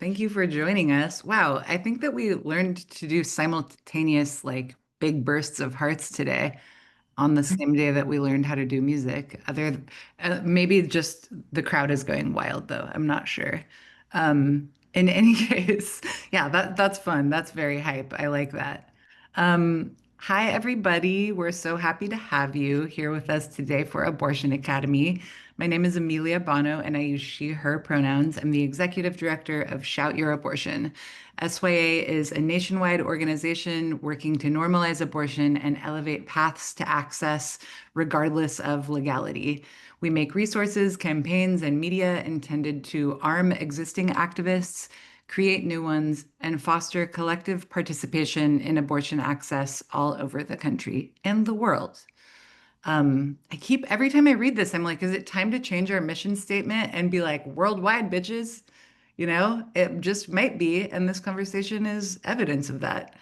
Thank you for joining us. Wow, I think that we learned to do simultaneous, like big bursts of hearts today on the same day that we learned how to do music. Maybe just the crowd is going wild, though. I'm not sure. In any case, yeah, that's fun. That's very hype. I like that. Hi, everybody. We're so happy to have you here with us today for Abortion Academy. My name is Amelia Bono, and I use she, her pronouns. I'm the executive director of Shout Your Abortion. SYA is a nationwide organization working to normalize abortion and elevate paths to access, regardless of legality. We make resources, campaigns, and media intended to arm existing activists, create new ones, and foster collective participation in abortion access all over the country and the world. Every time I read this, I'm like, is it time to change our mission statement and be like, worldwide, bitches? It just might be. And this conversation is evidence of that.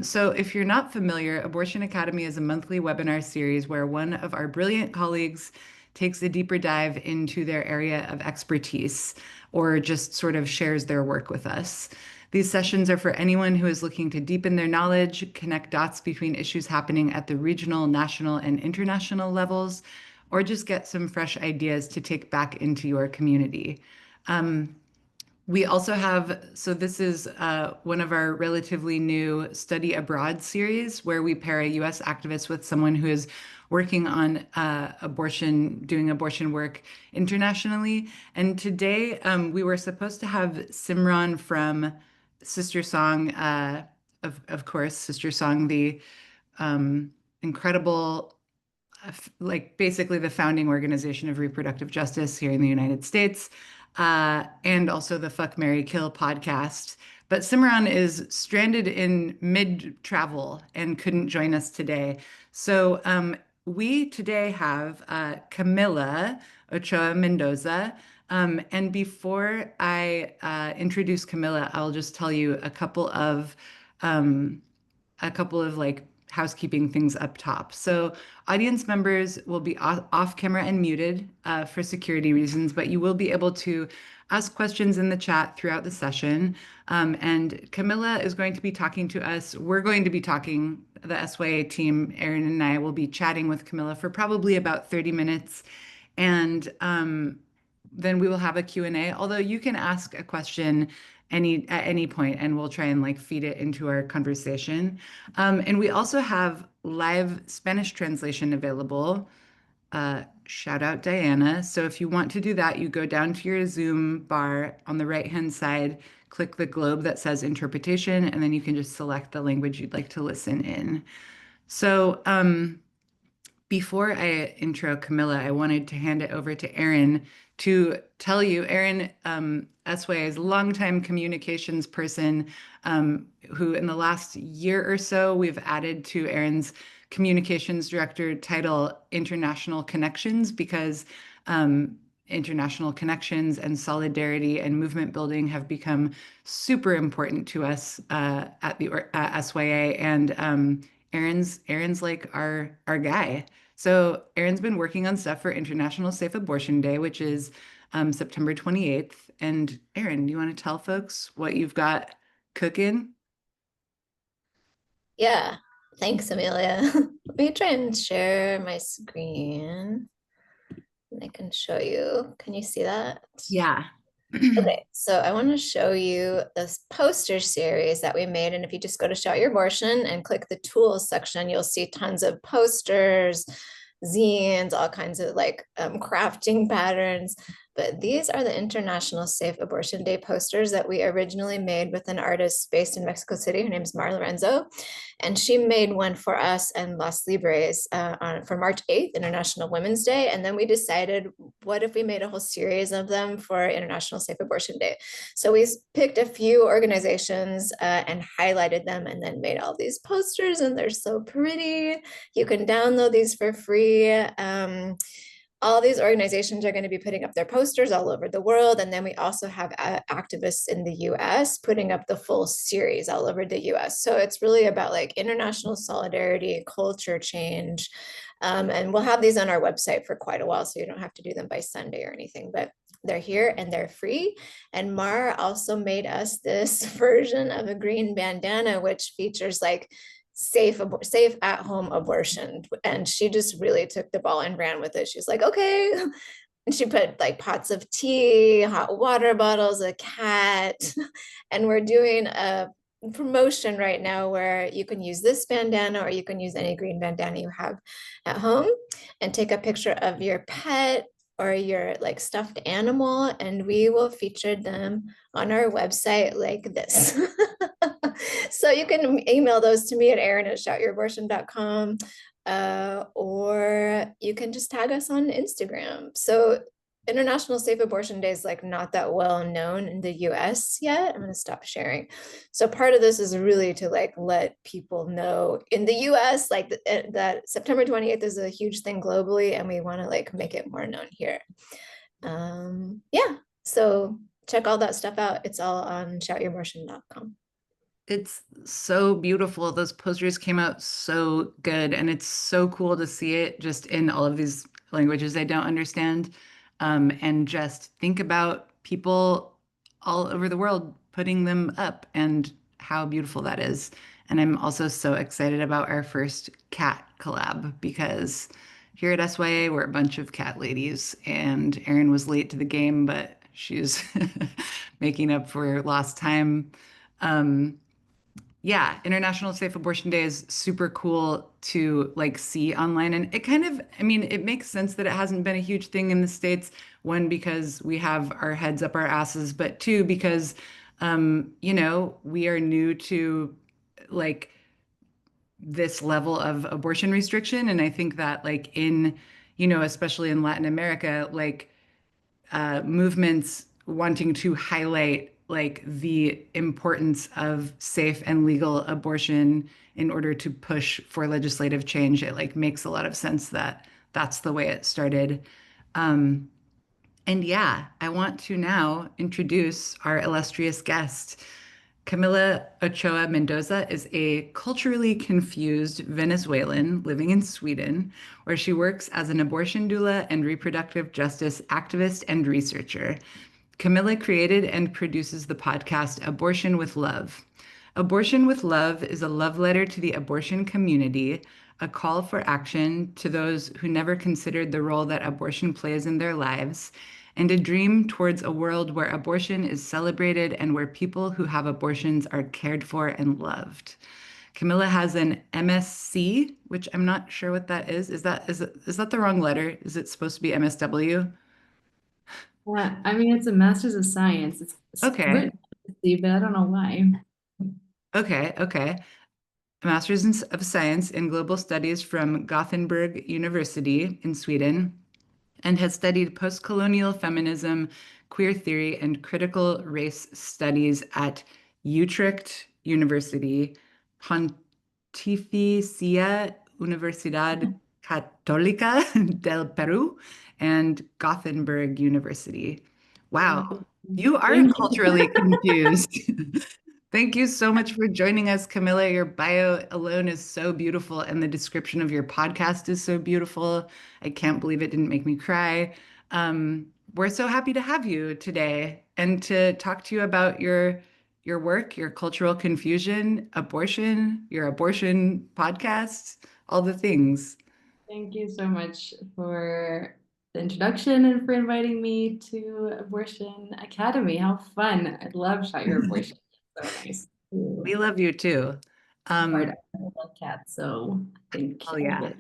So, if you're not familiar, Abortion Academy is a monthly webinar series where one of our brilliant colleagues takes a deeper dive into their area of expertise or just sort of shares their work with us. These sessions are for anyone who is looking to deepen their knowledge, connect dots between issues happening at the regional, national, and international levels, or just get some fresh ideas to take back into your community. Um, we also have, so this is one of our relatively new study abroad series where we pair a US activist with someone who is working on doing abortion work internationally. And today we were supposed to have Simran from Sister Song, of course, Sister Song, the incredible like basically the founding organization of reproductive justice here in the United States, and also the Fuck, Marry, Kill podcast. But Simran is stranded in mid travel and couldn't join us today. So we today have Camila Ochoa Mendoza. And before I introduce Camila, I'll just tell you a couple of like housekeeping things up top. So, audience members will be off camera and muted for security reasons, but you will be able to ask questions in the chat throughout the session. And Camilla is going to be talking to us. We're going to be talking, the SYA team, Erin and I will be chatting with Camilla for probably about 30 minutes. And then we will have a Q&A, although you can ask a question at any point and we'll try and like feed it into our conversation. And we also have live Spanish translation available. Shout out Diana. So if you want to do that, you go down to your Zoom bar on the right-hand side, click the globe that says interpretation, and then you can just select the language you'd like to listen in. So before I intro Camilla, I wanted to hand it over to Erin to tell you, Erin, SYA's longtime communications person, who in the last year or so, we've added to Erin's communications director title International Connections because international connections and solidarity and movement building have become super important to us at the SYA. And Erin's like our guy. So Erin's been working on stuff for International Safe Abortion Day, which is September 28th. And Erin, do you want to tell folks what you've got cooking? Yeah, thanks, Amelia. Let me try and share my screen. And I can show you. Can you see that? Yeah. Okay, so I want to show you this poster series that we made. And if you just go to Shout Your Abortion and click the tools section, you'll see tons of posters, zines, all kinds of like crafting patterns. But these are the International Safe Abortion Day posters that we originally made with an artist based in Mexico City. Her name is Mar Lorenzo. And she made one for us and Las Libres for March 8th, International Women's Day. And then we decided, what if we made a whole series of them for International Safe Abortion Day? So we picked a few organizations and highlighted them and then made all these posters, and they're so pretty. You can download these for free. All these organizations are going to be putting up their posters all over the world. And then we also have activists in the US putting up the full series all over the US. So it's really about like international solidarity, culture change. And we'll have these on our website for quite a while, so you don't have to do them by Sunday or anything. But they're here and they're free. And Mara also made us this version of a green bandana, which features like safe at home abortion. And she just really took the ball and ran with it. She's like, okay. And she put like pots of tea, hot water bottles, a cat. And we're doing a promotion right now where you can use this bandana or you can use any green bandana you have at home and take a picture of your pet or your like stuffed animal, and we will feature them on our website like this. So you can email those to me at erin@shoutyourabortion.com, or you can just tag us on Instagram. So International Safe Abortion Day is like not that well known in the US yet. I'm going to stop sharing. So part of this is really to like let people know in the US like that September 28th is a huge thing globally, and we want to like make it more known here. Yeah, so check all that stuff out. It's all on shoutyourabortion.com. It's so beautiful. Those posters came out so good, and it's so cool to see it just in all of these languages I don't understand. And just think about people all over the world putting them up and how beautiful that is. And I'm also so excited about our first cat collab because here at SYA, we're a bunch of cat ladies, and Erin was late to the game, but she's making up for lost time. Um, yeah, International Safe Abortion Day is super cool to like see online. And it kind of, I mean, it makes sense that it hasn't been a huge thing in the States. One, because we have our heads up our asses, but two, because we are new to like this level of abortion restriction. And I think that like especially in Latin America, like movements wanting to highlight like the importance of safe and legal abortion in order to push for legislative change. It like makes a lot of sense that that's the way it started. Um, and yeah, I want to now introduce our illustrious guest. Camila Ochoa Mendoza is a culturally confused Venezuelan living in Sweden, where she works as an abortion doula and reproductive justice activist and researcher. Camilla created and produces the podcast Abortion with Love. Abortion with Love is a love letter to the abortion community, a call for action to those who never considered the role that abortion plays in their lives, and a dream towards a world where abortion is celebrated and where people who have abortions are cared for and loved. Camilla has an MSc, which I'm not sure what that is. Is that the wrong letter? Is it supposed to be MSW? I mean, it's a master's of science. It's Okay. written, but I don't know why. Okay. Okay. A Master's of Science in Global Studies from Gothenburg University in Sweden, and has studied post-colonial feminism, queer theory, and critical race studies at Utrecht University, Pontificia Universidad Católica del Perú, and Gothenburg University. Wow, you are Thank you. culturally confused. Thank you so much for joining us, Camilla. Your bio alone is so beautiful, and the description of your podcast is so beautiful. I can't believe it didn't make me cry. We're so happy to have you today and to talk to you about your work, your cultural confusion, abortion, your abortion podcast, all the things. Thank you so much for the introduction and for inviting me to Abortion Academy. How fun. I love Shot Your Abortion. So nice We to love you too. be part Um, of it. I love cats, so I think oh I yeah. get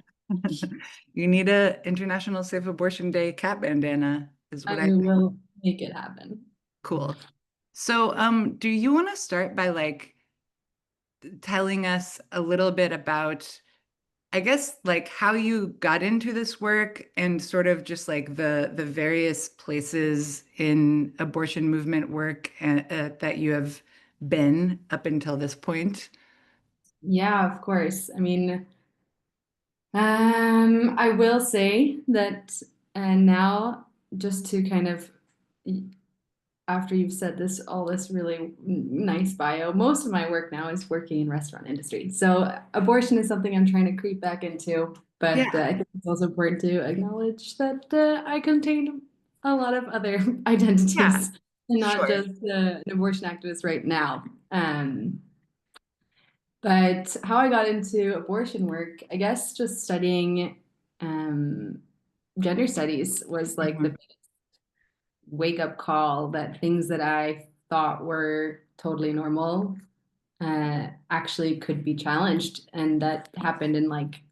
You need a International Safe Abortion Day cat bandana, is what I I think. will make it happen. Cool. So, do you want to start by like telling us a little bit about, I guess, like how you got into this work and sort of just like the various places in abortion movement work that you have been up until this point? Yeah, of course. I mean, I will say that now, just to kind of, after you've said this, all this really nice bio, most of my work now is working in restaurant industry. So abortion is something I'm trying to creep back into, but Yeah. I think it's also important to acknowledge that I contain a lot of other Yeah, identities and not sure. just an abortion activist right now. But how I got into abortion work, I guess just studying um, gender studies was like the Mhm, wake up call that things that I thought were totally normal actually could be challenged. And that happened in like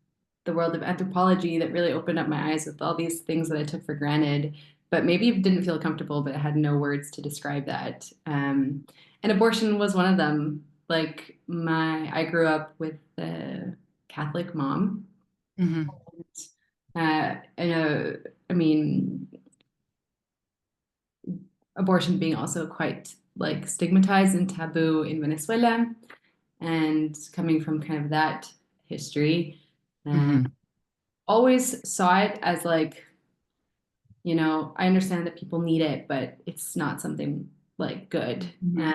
the world of anthropology that really opened up my eyes with all these things that I took for granted, but maybe didn't feel comfortable, but I had no words to describe that. And abortion was one of them. Like I grew up with a Catholic mom. mhm, And, I mean, abortion being also quite like stigmatized and taboo in Venezuela, and coming from kind of that history, uh, mhm, always saw it as like, I understand that people need it, but it's not something like good. mhm,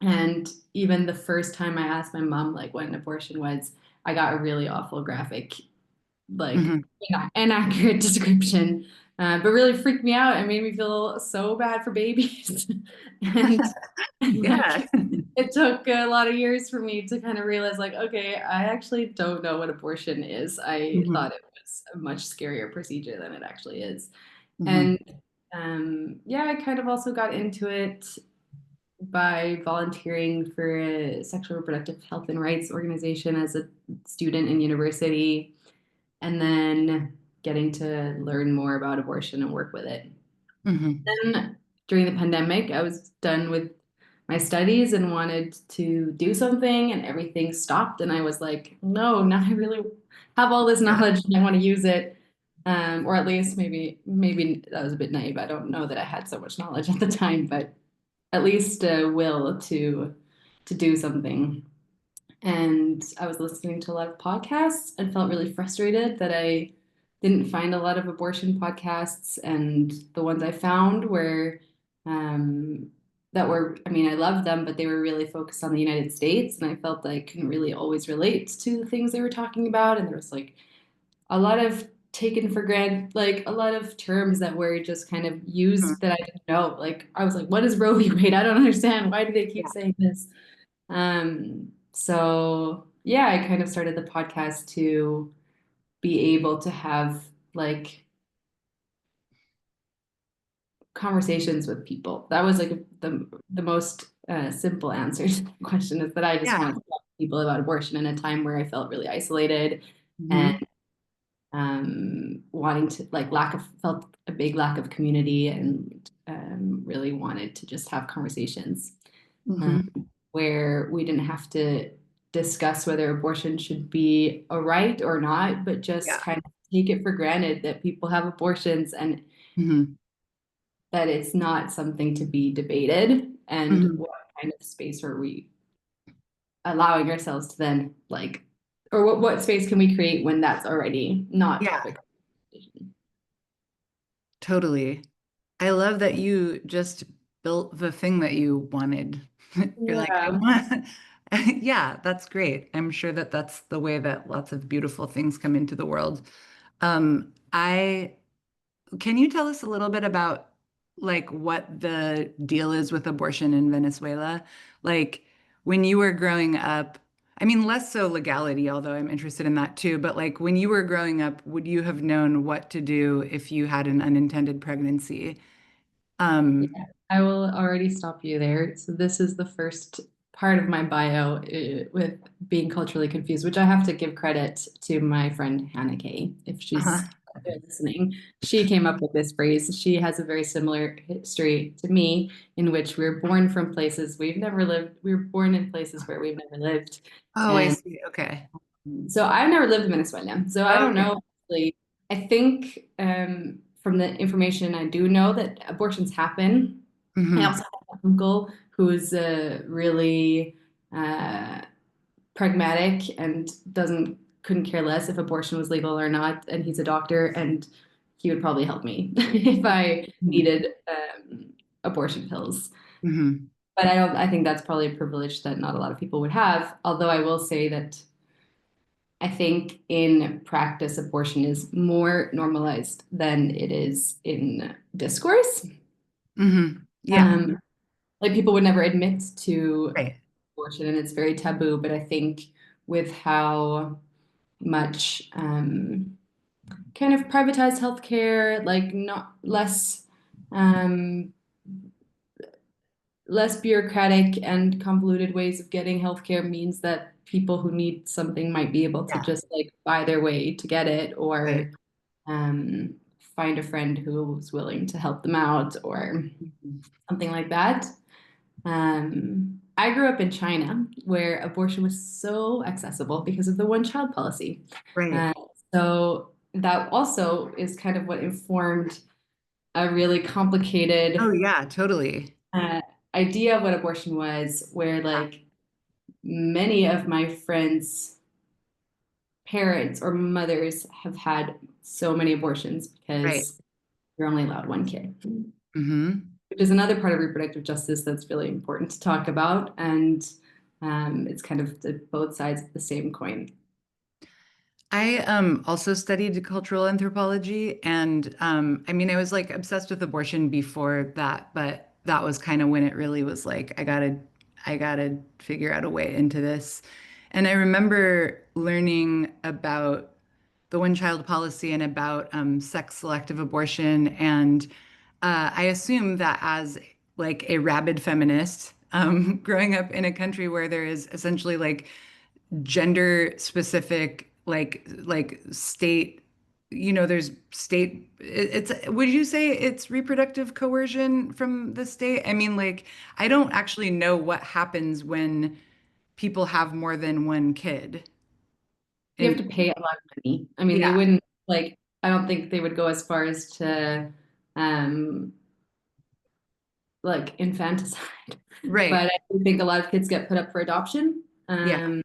And even the first time I asked my mom like what an abortion was, I got a really awful graphic, like mhm. inaccurate description, but really freaked me out and made me feel so bad for babies. And like Yeah. it took a lot of years for me to kind of realize like, okay, I actually don't know what abortion is. I Mhm, thought it was a much scarier procedure than it actually is. mhm. And yeah, I kind of also got into it by volunteering for a sexual reproductive health and rights organization as a student in university, and then getting to learn more about abortion and work with it. Mhm. Then during the pandemic, I was done with my studies and wanted to do something, and everything stopped. And I was like, no, now I really have all this Yeah. knowledge and I want to use it. Or at least maybe that was a bit naive. I don't know that I had so much knowledge at the time, but at least a will to do something. And I was listening to a lot of podcasts and felt really frustrated that I didn't find a lot of abortion podcasts. And the ones I found were that were, I mean, I loved them, but they were really focused on the United States. And I felt like I couldn't really always relate to the things they were talking about. And there was like a lot of taken for granted, like a lot of terms that were just kind of Mhm. used that I didn't know. Like I was like, what is Roe v. Wade? I don't understand. Why do they keep Yeah. saying this? So yeah, I kind of started the podcast to be able to have like conversations with people. That was like the most simple answer to the question, is that I just Yeah. wanted to talk to people about abortion in a time where I felt really isolated and Mhm, wanting to like felt a big lack of community, and really wanted to just have conversations um, mhm. where we didn't have to discuss whether abortion should be a right or not, but just Yeah. kind of take it for granted that people have abortions and Mhm, that it's not something to be debated. And mhm. what kind of space are we allowing ourselves to then like, or what space can we create when that's already not Yeah, topic? totally. I love that you just built the thing that you wanted. You're like, I Yeah. want, yeah, that's great. I'm sure that that's the way that lots of beautiful things come into the world. I Can you tell us a little bit about like what the deal is with abortion in Venezuela? Like when you were growing up, I mean, less so legality, although I'm interested in that too, but like when you were growing up, would you have known what to do if you had an unintended pregnancy? Yeah, Um, I will already stop you there. So this is the first part of my bio with being culturally confused, which I have to give credit to my friend Hannah Kay, if uh-huh. she's out there listening. She came up with this phrase. She has a very similar history to me, in which we were born from places we've never lived. We were born in places where we've never lived. Oh, I And see. Okay. so I've never lived in Venezuela. So I don't Okay. know. Actually, I think from the information I do know that abortions happen. I Hmm. also have an uncle who's really uh, pragmatic and doesn't couldn't care less if abortion was legal or not, and he's a doctor, and he would probably help me if I needed abortion pills. Hmm. But I don't. I think that's probably a privilege that not a lot of people would have. Although I will say that I think in practice, abortion is more normalized than it is in discourse. Yeah. Um, like people would never admit to Right. abortion, and it's very taboo. But I think with how much kind of privatized healthcare, like not um, less bureaucratic and convoluted ways of getting healthcare means that people who need something might be able to Yeah. just like buy their way to get it, Right. or um, find a friend who's willing to help them out or Mhm. something like that. I grew up in China where abortion was so accessible because of the one-child policy. Right. Uh, so that also is kind of what informed a really Oh, complicated yeah, totally. uh, idea of what abortion was, where like many of my friends' parents or mothers have had so many abortions Right. because you're only allowed one kid, Hmm. which is another part of reproductive justice that's really important to talk about. And it's kind of both sides of the same coin. I also studied cultural anthropology, and I mean, I was like obsessed with abortion before that, but that was kind of when it really was like I gotta figure out a way into this. And I remember learning about the one-child policy and about sex selective abortion, and I assume that as like a rabid feminist, growing up in a country where there is essentially like gender specific like state, there's state, it's, would you say it's reproductive coercion from the state? I mean, like, I don't actually know what happens when people have more than one kid. You have And to pay a lot of money. I mean, they yeah, wouldn't like, I don't think they would go as far as to um, like infanticide, right. but I do think a lot of kids get put up for adoption. Yeah.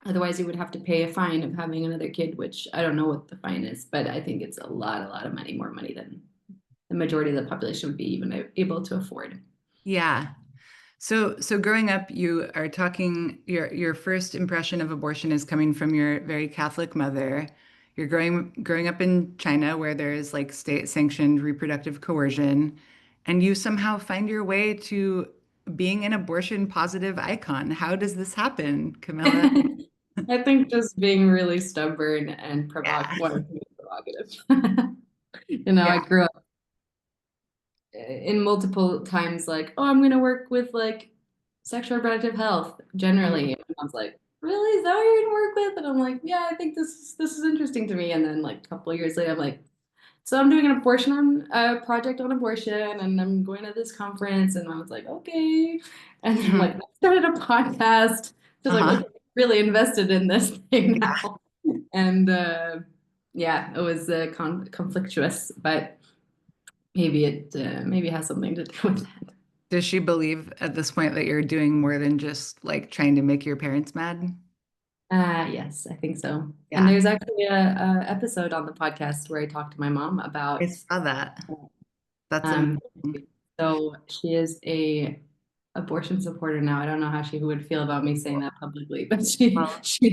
Otherwise, you would have to pay a fine of having another kid, which I don't know what the fine is, but I think it's a lot of money, more money than the majority of the population would be even able to afford. Yeah. So growing up, you are talking, your first impression of abortion is coming from your very Catholic mother. You're growing up in China where there is like state sanctioned reproductive coercion, and you somehow find your way to being an abortion positive icon. How does this happen, Camilla? I think just being really stubborn and Yeah. wanting to be provocative. I Yeah. grew up in multiple times like, oh, I'm gonna work with like sexual reproductive health generally. And I was like, really? Is that what you're gonna work with? And I'm like, yeah, I think this is interesting to me. And then like a couple of years later, I'm like, so I'm doing an abortion on a project on abortion, and I'm going to this conference, and I was like, okay. And then like Mhm. I started a podcast. Just like, Uh-huh. okay, really invested in this thing Yeah. now. And yeah, it was conflictuous, but maybe it has something to do with that. Does she believe at this point that you're doing more than just like trying to make your parents mad? Yes, I think so. And Yeah, there's actually a episode on the podcast where I talked to my mom I about saw that. That's um, amazing. so she is a abortion supporter now. I don't know how she would feel about me saying that publicly, but Well, she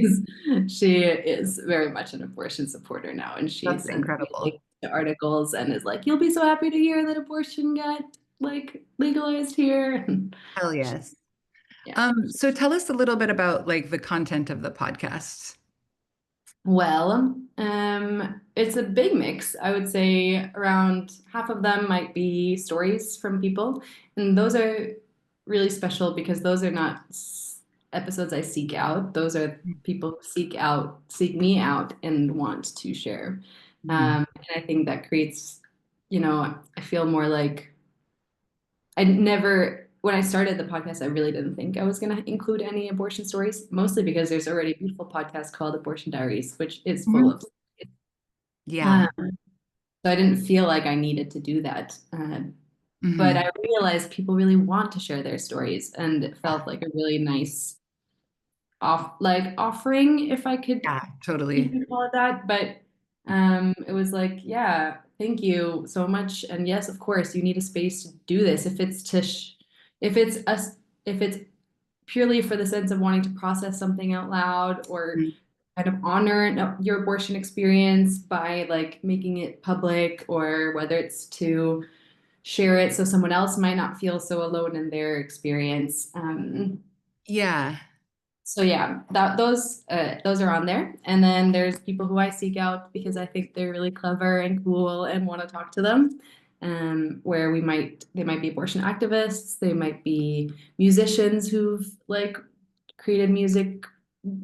is very much an abortion supporter now, and she that's sends me incredible. like the articles and is like, "You'll be so happy to hear that abortion got like legalized here." Hell yes. Yeah. So tell us a little bit about like the content of the podcast. Well, it's a big mix. I would say around half of them might be stories from people, and those are really special because those are not episodes I seek out. Those are people who seek me out, and want to share. Mhm. And I think that creates, I feel more like I never, when I started the podcast, I really didn't think I was going to include any abortion stories, mostly because there's already a beautiful podcast called Abortion Diaries, which is full Mhm. of. Yeah. Um, so I didn't feel like I needed to do that. But Hmm. I realized people really want to share their stories, and it felt like a really nice offering, if I could Yeah, totally. even call it that. But it was like, yeah, thank you so much. And yes, of course, you need a space to do this. If it's us, if it's purely for the sense of wanting to process something out loud, or Mhm. kind of honor your abortion experience by like making it public, or whether it's to share it so someone else might not feel so alone in their experience. Yeah. So yeah, those are on there. And then there's people who I seek out because I think they're really clever and cool and want to talk to them. Where they might be abortion activists, they might be musicians who've like created music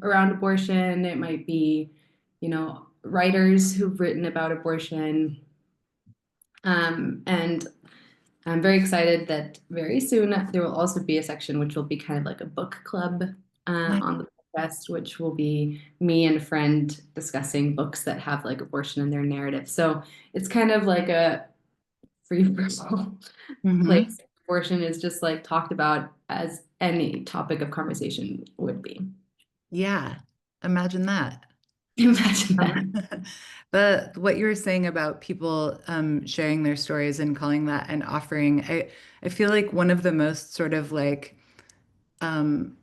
around abortion. It might be, writers who've written about abortion. And I'm very excited that very soon there will also be a section which will be kind of like a book club on the podcast, which will be me and a friend discussing books that have like abortion in their narrative. So it's kind of like a free for all Hmm. place. Abortion is just like talked about as any topic of conversation would be. Yeah. Imagine that. Imagine that. Um, the what you were saying about people sharing their stories and calling that an offering, I feel like one of the most sort of like um,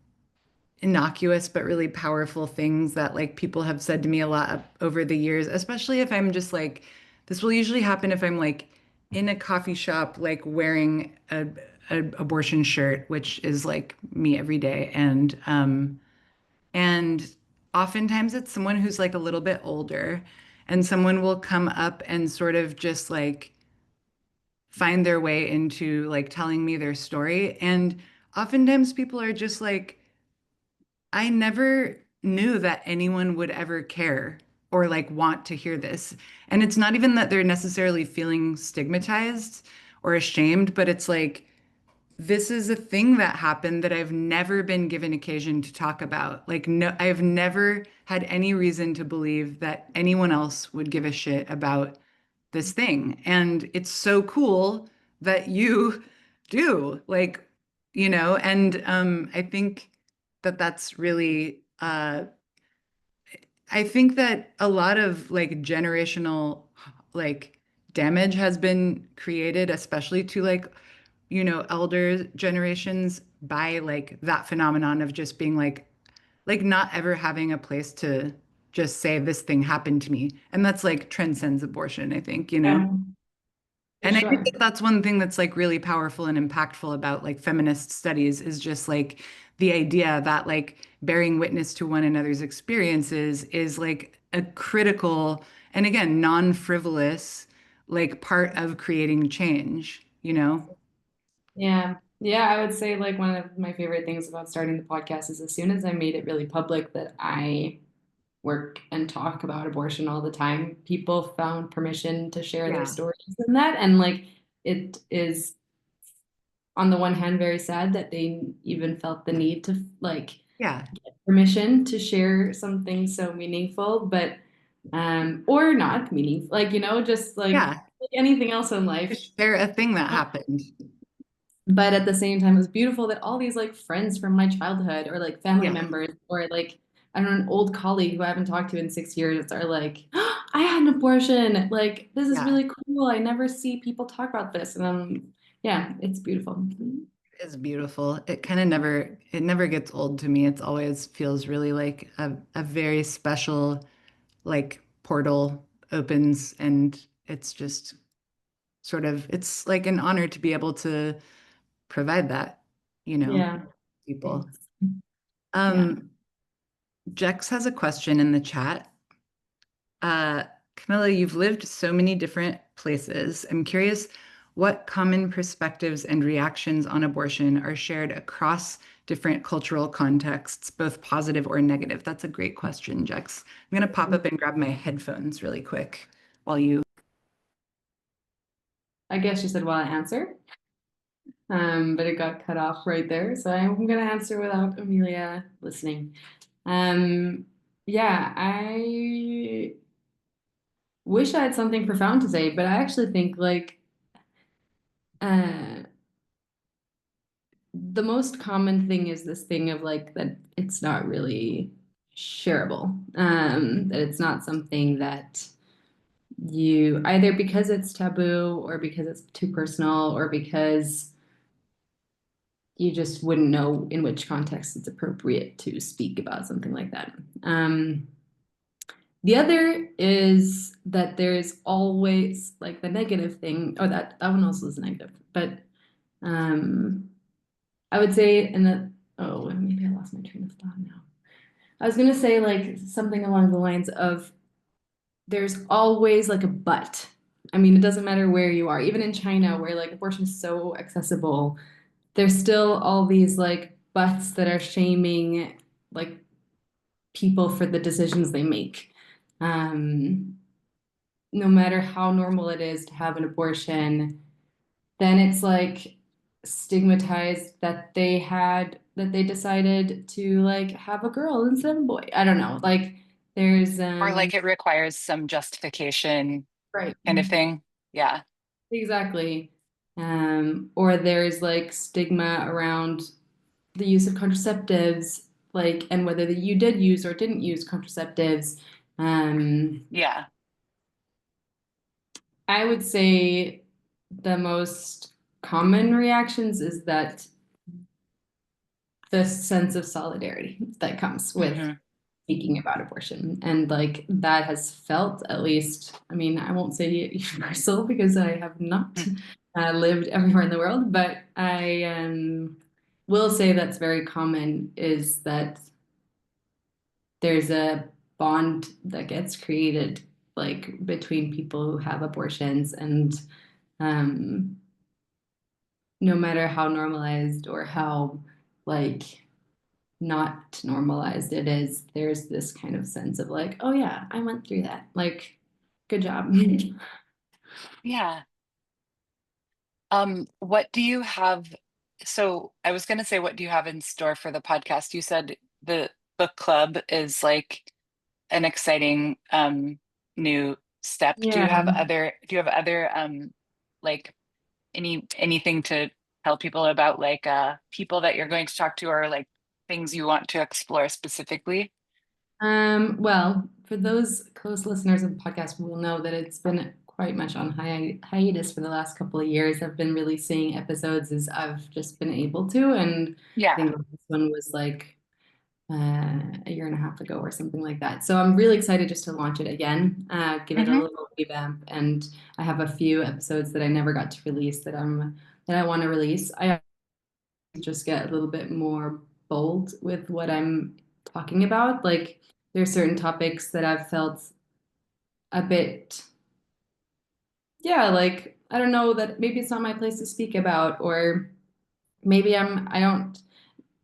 innocuous but really powerful things that like people have said to me a lot over the years, especially if I'm just like, this will usually happen if I'm like in a coffee shop, like wearing a abortion shirt, which is like me every day, and oftentimes it's someone who's like a little bit older, and someone will come up and sort of just like find their way into like telling me their story. And oftentimes people are just like, I never knew that anyone would ever care or like want to hear this. And it's not even that they're necessarily feeling stigmatized or ashamed, but it's like, this is a thing that happened that I've never been given occasion to talk about. Like, no, I've never had any reason to believe that anyone else would give a shit about this thing. And it's so cool that you do, like, and I think that that's really, I think that a lot of like generational, like, damage has been created, especially to like elder generations by like that phenomenon of just being like not ever having a place to just say this thing happened to me. And that's like transcends abortion, I think. Yeah, for And I think sure. that that's one thing that's like really powerful and impactful about like feminist studies is just like the idea that like bearing witness to one another's experiences is like a critical and again non-frivolous like part of creating change. Yeah. Yeah, I would say like one of my favorite things about starting the podcast is as soon as I made it really public that I work and talk about abortion all the time, people found permission to share their Yeah. stories in that. And like it is on the one hand very sad that they even felt the need to like Yeah. get permission to share something so meaningful, but or not meaningful, like just Yeah. like anything else in life. Just share a thing that happened. But at the same time, it was beautiful that all these like friends from my childhood or like family Yeah. members or like I don't know, an old colleague who I haven't talked to in 6 years are like, oh, I had an abortion. Like, this is Yeah. really cool. I never see people talk about this. And yeah, it's beautiful. It's beautiful. It never gets old to me. It's always feels really like a very special like portal opens and it's just sort of it's like an honor to be able to provide that, Yeah. people. Thanks. Yeah. Um, Jex has a question in the chat. Uh, Camilla, you've lived so many different places. I'm curious what common perspectives and reactions on abortion are shared across different cultural contexts, both positive or negative. That's a great question, Jex. I'm going to pop up and grab my headphones really quick while you. I guess you said while I answer, but it got cut off right there. So I'm gonna answer without Amelia listening. Um, yeah, I wish I had something profound to say, but I actually think like uh the most common thing is this thing of like that it's not really shareable. That it's not something that you either because it's taboo or because it's too personal or because you just wouldn't know in which context it's appropriate to speak about something like that. Um, The other is that there's always like the negative thing, or that one also is negative, but um, I would say in the oh maybe I lost my train of thought now. I was gonna say like something along the lines of there's always like a but. I mean, it doesn't matter where you are, even in China where like abortion is so accessible, there's still all these like buts that are shaming like people for the decisions they make. Um, no matter how normal it is to have an abortion, then it's like stigmatized that they decided to like have a girl instead of a boy. I don't know. Like there's Or like it requires some justification right. kind of thing. Yeah. Exactly. Or there's like stigma around the use of contraceptives, like and whether you did use or didn't use contraceptives. Um, Yeah. I would say the most common reactions is that the sense of solidarity that comes with Hmm. speaking about abortion. And like that has felt, at least, I mean, I won't say universal because I have not lived everywhere in the world, but I will say that's very common is that there's a bond that gets created like between people who have abortions and um, no matter how normalized or how like not normalized it is, there's this kind of sense of like, oh yeah, I went through that. Like, good job. Yeah. What do you have? So I was going to say, what do you have in store for the podcast? You said the book club is like an exciting new step. Yeah. Do you have other like anything to tell people about like people that you're going to talk to or like things you want to explore specifically? Well, for those close listeners of the podcast will know that it's been quite much on hiatus for the last couple of years. I've been releasing episodes as I've just been able to, and I Yeah. think this one was like a year and a half ago or something like that. So I'm really excited just to launch it again, give it a Hmm. little revamp, and I have a few episodes that I never got to release that I want to release. I just get a little bit more bold with what I'm talking about. Like there's certain topics that I've felt a bit, yeah, like I don't know that maybe it's not my place to speak about, or maybe I don't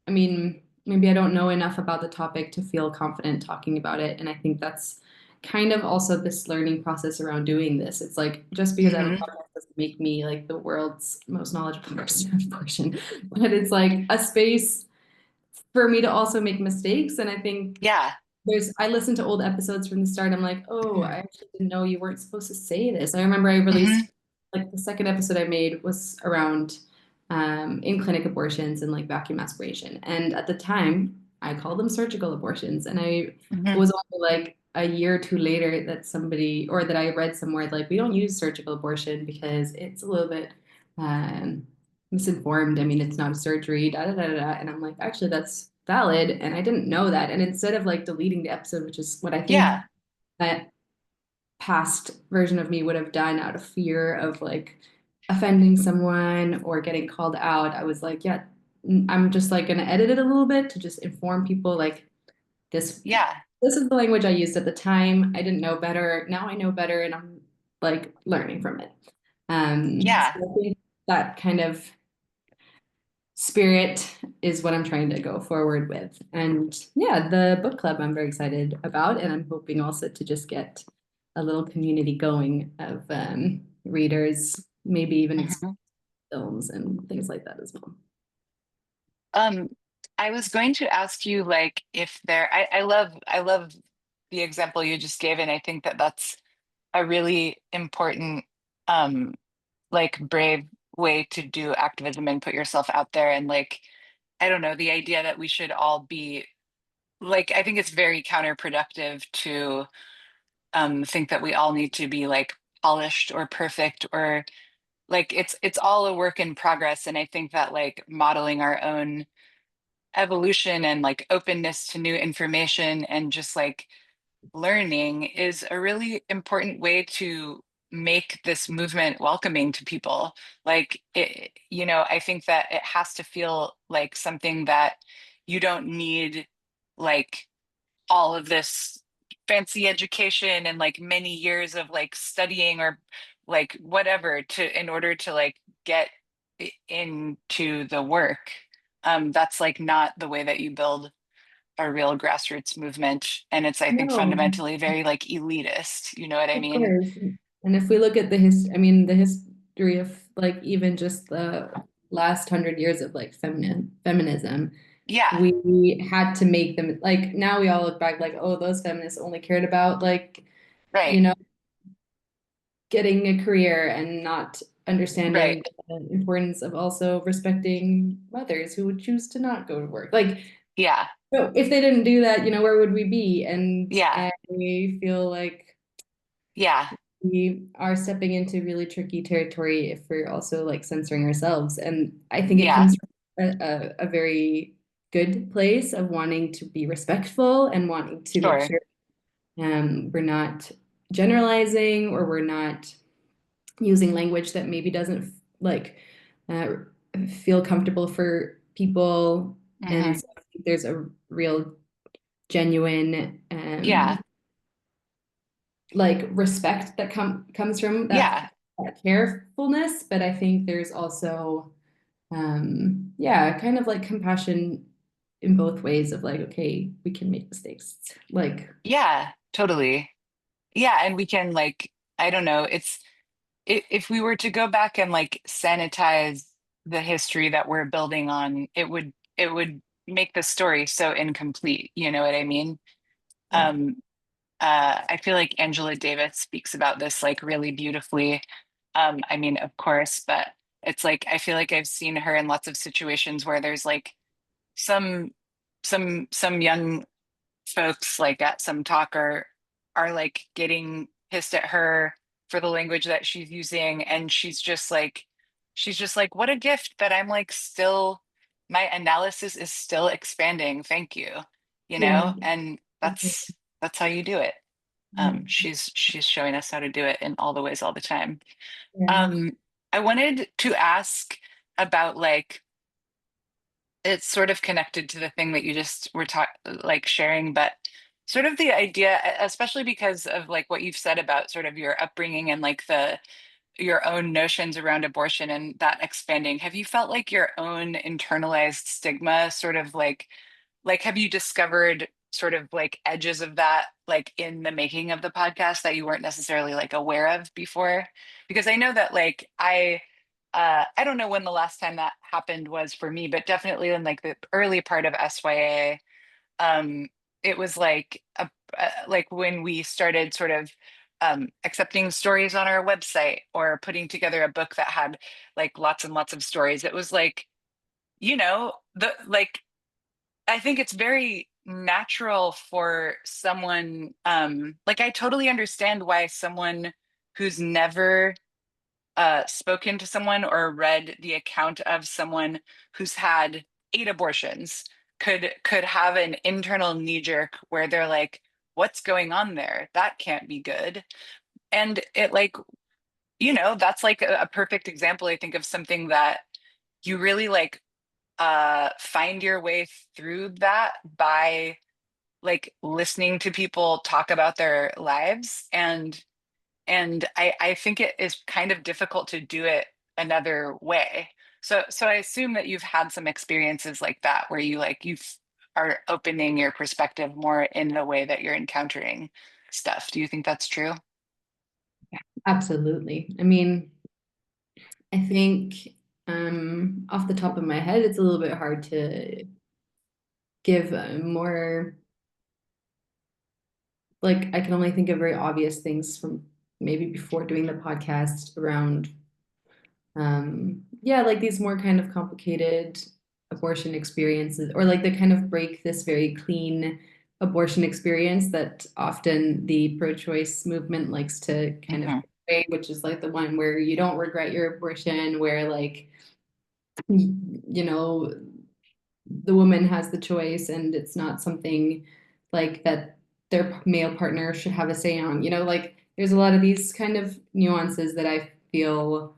I mean, maybe I don't know enough about the topic to feel confident talking about it. And I think that's kind of also this learning process around doing this. It's like just because I have a Hmm. podcast doesn't make me like the world's most knowledgeable person on abortion, but it's like a space for me to also make mistakes. And I think Yeah. I listened to old episodes from the start. I'm like, oh, I actually didn't know you weren't supposed to say this. I remember I Hmm. released like the second episode I made was around in clinic abortions and like vacuum aspiration. And at the time, I called them surgical abortions. And it Hmm. was only like a year or two later that somebody or that I read somewhere like we don't use surgical abortion because it's a little bit um, misinformed. I mean, it's not a surgery, da da da da. And I'm like, actually, that's valid. And I didn't know that. And instead of like deleting the episode, which is what I think Yeah. that past version of me would have done out of fear of like offending someone or getting called out, I was like, yeah, I'm just like gonna edit it a little bit to just inform people like this Yeah. this is the language I used at the time. I didn't know better. Now I know better and I'm like learning from it. So Yeah. I think that kind of spirit is what I'm trying to go forward with. And yeah, the book club I'm very excited about, and I'm hoping also to just get a little community going of readers, maybe even Hmm. films and things like that as well. Um, I was going to ask you like if there I love the example you just gave, and I think that that's a really important um like brave way to do activism and put yourself out there and like I don't know, the idea that we should all be like I think it's very counterproductive to think that we all need to be like polished or perfect or like it's all a work in progress, and I think that like modeling our own evolution and like openness to new information and just like learning is a really important way to make this movement welcoming to people. Like it, you know, I think that it has to feel like something that you don't need like all of this fancy education and like many years of like studying or like whatever to in order to like get into the work. That's like not the way that you build a real grassroots movement. And it's, I think, No, fundamentally very like elitist. You know what I of mean? course. And if we look at I mean, the history of like even just the last 100 years of like feminism, Yeah, we had to make them like now we all look back like, oh, those feminists only cared about like, right, you know, getting a career and not right. understanding the importance of also respecting mothers who would choose to not go to work. Like, Yeah, so if they didn't do that, you know, where would we be? And yeah, I feel like yeah, we are stepping into really tricky territory if we're also like censoring ourselves. And I think it yeah, comes from a very good place of wanting to be respectful and wanting to make sure. sure we're not generalizing or we're not using language that maybe doesn't like uh, feel comfortable for people. And Hmm. so I think there's a real genuine Yeah, like respect that comes from yeah, that carefulness, but I think there's also yeah, kind of like compassion in both ways of like, okay, we can make mistakes. Like, yeah, totally. Yeah, and we can like, I don't know, if we were to go back and like sanitize the history that we're building on, it would make the story so incomplete. You know what I mean? yeah, Um, I feel like Angela Davis speaks about this like really beautifully. I mean, of course, but it's like I feel like I've seen her in lots of situations where there's like some some young folks like at some talk are like getting pissed at her for the language that she's using, and she's just like what a gift that I'm like still my analysis is still expanding, thank you, you yeah, know, and that's how you do it. She's showing us how to do it in all the ways all the time. yeah, um I wanted to ask about like it's sort of connected to the thing that you just were like sharing, but sort of the idea, especially because of like what you've said about sort of your upbringing and like the your own notions around abortion and that expanding. Have you felt like your own internalized stigma sort of like have you discovered sort of like edges of that like in the making of the podcast that you weren't necessarily like aware of before? Because I know that like I don't know when the last time that happened was for me, but definitely in like the early part of SYA, um it was like when we started sort of accepting stories on our website or putting together a book that had like lots and lots of stories. It was like, you know, the like I think it's very natural for someone, like I totally understand why someone who's never spoken to someone or read the account of someone who's had 8 abortions could have an internal knee jerk where they're like, what's going on there? That can't be good. And it like, you know, that's like a perfect example, I think, of something that you really like find your way through that by like listening to people talk about their lives, and I think it is kind of difficult to do it another way. So I assume that you've had some experiences like that where you are opening your perspective more in the way that you're encountering stuff. Do you think that's true? absolutely. I mean, I think off the top of my head, it's a little bit hard to give more like I can only think of very obvious things from maybe before doing the podcast around yeah, like these more kind of complicated abortion experiences or like they kind of break this very clean abortion experience that often the pro-choice movement likes to kind of Hmm. portray, which is like the one where you don't regret your abortion, where like you know the woman has the choice and it's not something like that their male partner should have a say on, like there's a lot of these kind of nuances that I feel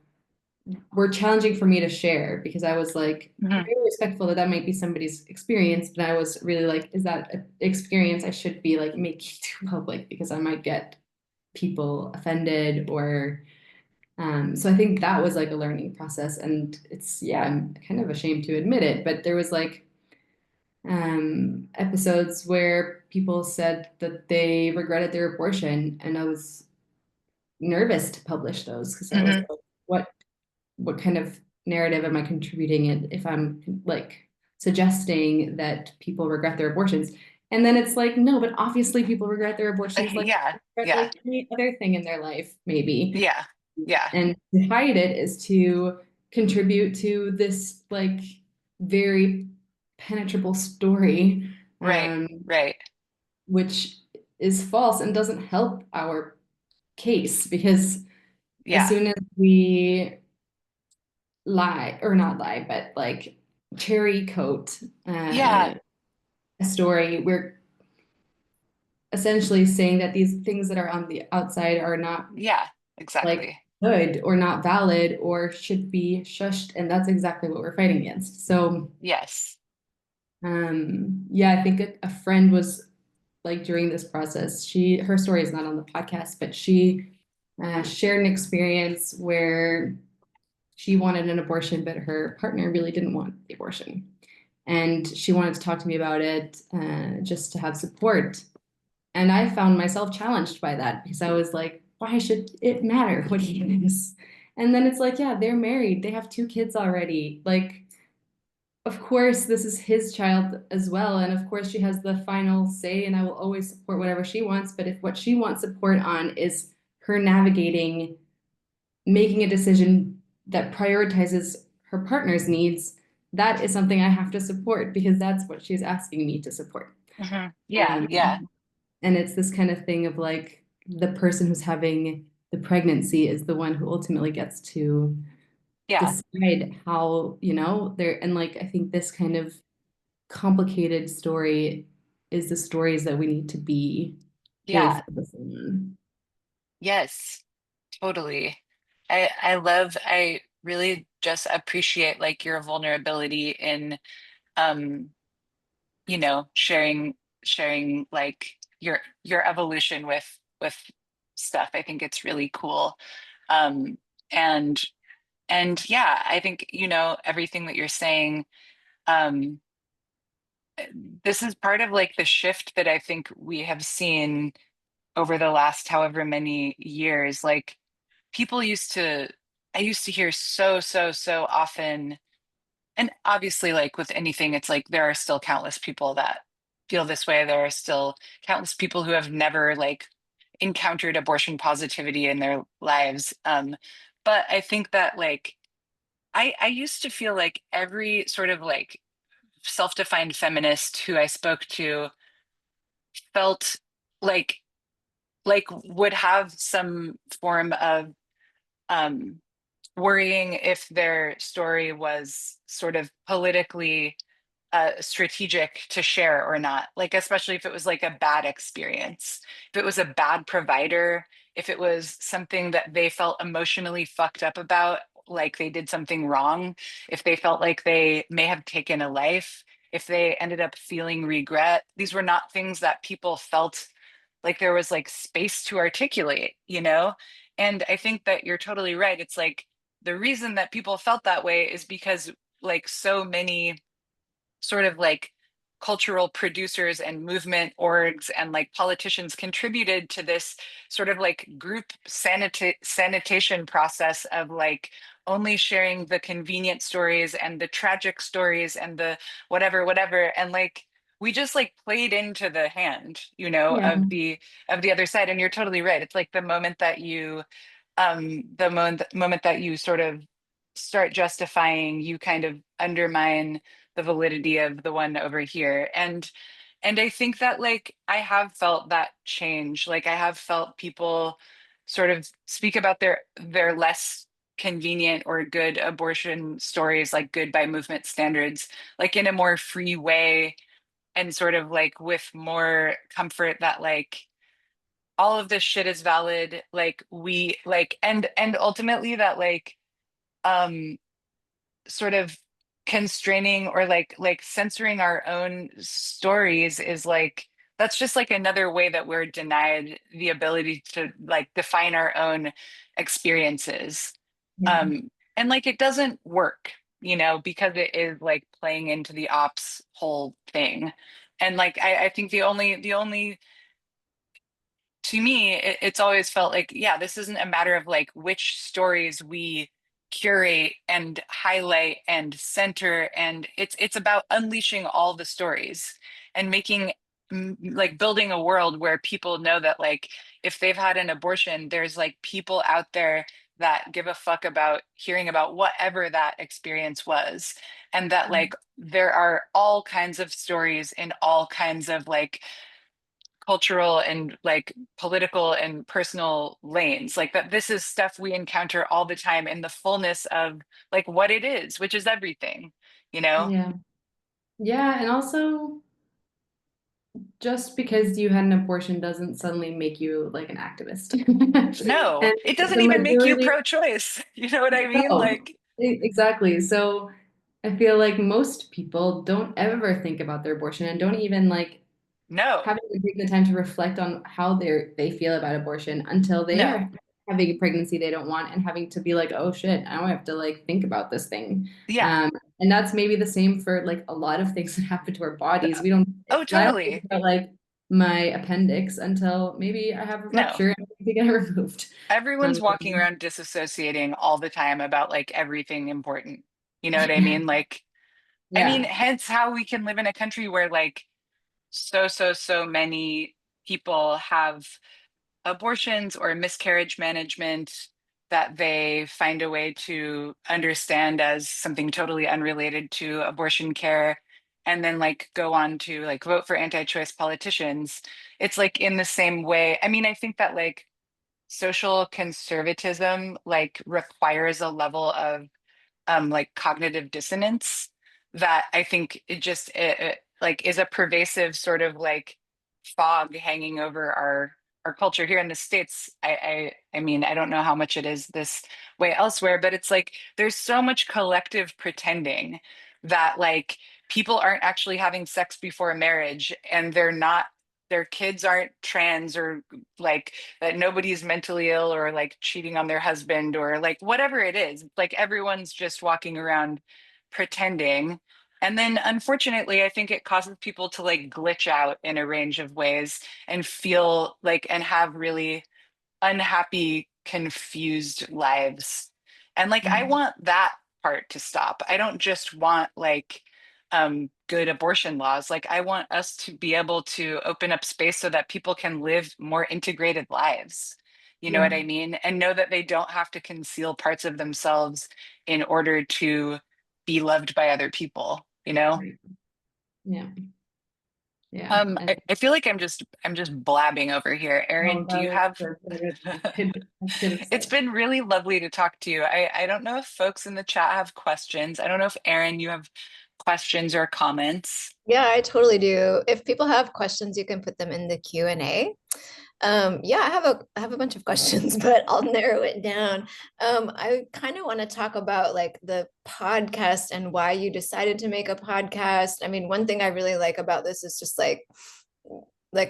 were challenging for me to share, because I was like Mhm. very respectful that might be somebody's experience, but I was really like, is that an experience I should be like making too public, because I might get people offended, or so I think that was like a learning process, and it's, yeah, I'm kind of ashamed to admit it, but there was like episodes where people said that they regretted their abortion, and I was nervous to publish those, because I was Mhm. like, what kind of narrative am I contributing it if I'm like suggesting that people regret their abortions? And then it's like, no, but obviously people regret their abortions, like Yeah. regret Yeah. like any other thing in their life, maybe. Yeah. Yeah. And to hide it is to contribute to this like very penetrable story, Right. um, Right. which is false and doesn't help our case, because as Yeah. soon as we lie, or not lie, but like cherry coat Yeah. a story, we're essentially saying that these things that are on the outside are not Yeah. like Exactly. good or not valid or should be shushed, and that's exactly what we're fighting against. So Yes. yeah, I think a friend was like, during this process, her story is not on the podcast, but she shared an experience where she wanted an abortion, but her partner really didn't want the abortion. And she wanted to talk to me about it, just to have support. And I found myself challenged by that, because I was like, why should it matter what he thinks? And then it's like, yeah, they're married, they have 2 kids already. Like, of course, this is his child as well. And of course, she has the final say, and I will always support whatever she wants. But if what she wants support on is her navigating making a decision that prioritizes her partner's needs, that is something I have to support, because that's what she's asking me to support. Yeah. Um, Yeah. and it's this kind of thing of like, the person who's having the pregnancy is the one who ultimately gets to Yeah. decide how, there, and like, I think this kind of complicated story is the stories that we need to be really Yeah. focusing on. Yes. Totally. I really just appreciate like your vulnerability in um, sharing like your evolution with stuff. I think it's really cool. Um, and and yeah, I think, everything that you're saying, um, this is part of like the shift that I think we have seen over the last however many years. Like people I used to hear so often, and obviously like with anything, it's like there are still countless people that feel this way. There are still countless people who have never like encountered abortion positivity in their lives. But I think that like I used to feel like every sort of like self-defined feminist who I spoke to felt like would have some form of um worrying if their story was sort of politically strategic to share or not. Like, especially if it was like a bad experience, if it was a bad provider, if it was something that they felt emotionally fucked up about, like they did something wrong, if they felt like they may have taken a life, if they ended up feeling regret. These were not things that people felt like there was like space to articulate, you know? And I think that you're totally right. It's like the reason that people felt that way is because like so many sort of like cultural producers and movement orgs and like politicians contributed to this sort of like group sanitation process of like only sharing the convenient stories and the tragic stories and the whatever, and like we just like played into the hand, Yeah. of the other side. And you're totally right. It's like the moment that moment that you sort of start justifying, you kind of undermine the validity of the one over here. And I think that like I have felt that change. Like I have felt people sort of speak about their less convenient or good abortion stories, like good by movement standards, like in a more free way, and sort of like with more comfort that like all of this shit is valid, like we like and ultimately that like um sort of constraining or like censoring our own stories is like that's just like another way that we're denied the ability to like define our own experiences. Yeah. And like it doesn't work, you know, because it is like playing into the ops whole thing. And like I think the only to me, it's always felt like, yeah, this isn't a matter of like which stories we curate and highlight and center, and it's about unleashing all the stories and making like building a world where people know that like if they've had an abortion, there's like people out there that give a fuck about hearing about whatever that experience was, and that like there are all kinds of stories in all kinds of like cultural and like political and personal lanes, like that this is stuff we encounter all the time in the fullness of like what it is, which is everything, you know. Yeah. Yeah, and also just because you had an abortion doesn't suddenly make you like an activist. No, And it doesn't the even make you majority, pro-choice. You know what I mean? no, Like exactly. So I feel like most people don't ever think about their abortion and don't even like no, having to take the time to reflect on how they feel about abortion until they no, are having a pregnancy they don't want and having to be like, oh shit, now I have to like think about this thing. yeah, Um, and that's maybe the same for like a lot of things that happen to our bodies. We don't, oh I don't think totally, about like my appendix until maybe I have a no. rupture and I need to get it removed. Everyone's walking around disassociating all the time about like everything important, you know what I mean? Like I mean, Yeah, hence how we can live in a country where like so many people have abortions or miscarriage management that they find a way to understand as something totally unrelated to abortion care, and then like go on to like vote for anti-choice politicians. It's like in the same way. I mean, I think that like social conservatism like requires a level of like cognitive dissonance that I think it like is a pervasive sort of like fog hanging over our culture here in the States. I mean, I don't know how much it is this way elsewhere, but it's like there's so much collective pretending that like people aren't actually having sex before marriage, and they're not, their kids aren't trans, or like that nobody's mentally ill or like cheating on their husband or like whatever it is. Like everyone's just walking around pretending. And then unfortunately, I think it causes people to like glitch out in a range of ways and feel like and have really unhappy, confused lives. And like, I want that part to stop. I don't just want like good abortion laws. Like, I want us to be able to open up space so that people can live more integrated lives. You know what yeah, I mean? And know that they don't have to conceal parts of themselves in order to be loved by other people, you know? right. Yeah, yeah. And I feel like I'm just blabbing over here. oh, Erin, do that you was have perfect. I could have It's said. been really lovely to talk to you. I don't know if folks in the chat have questions. I don't know if Erin, you have questions or comments. Yeah, I totally do. If people have questions, you can put them in the Q&A. Yeah, I have a bunch of questions, but I'll narrow it down. I kind of want to talk about like the podcast and why you decided to make a podcast. I mean, one thing I really like about this is just like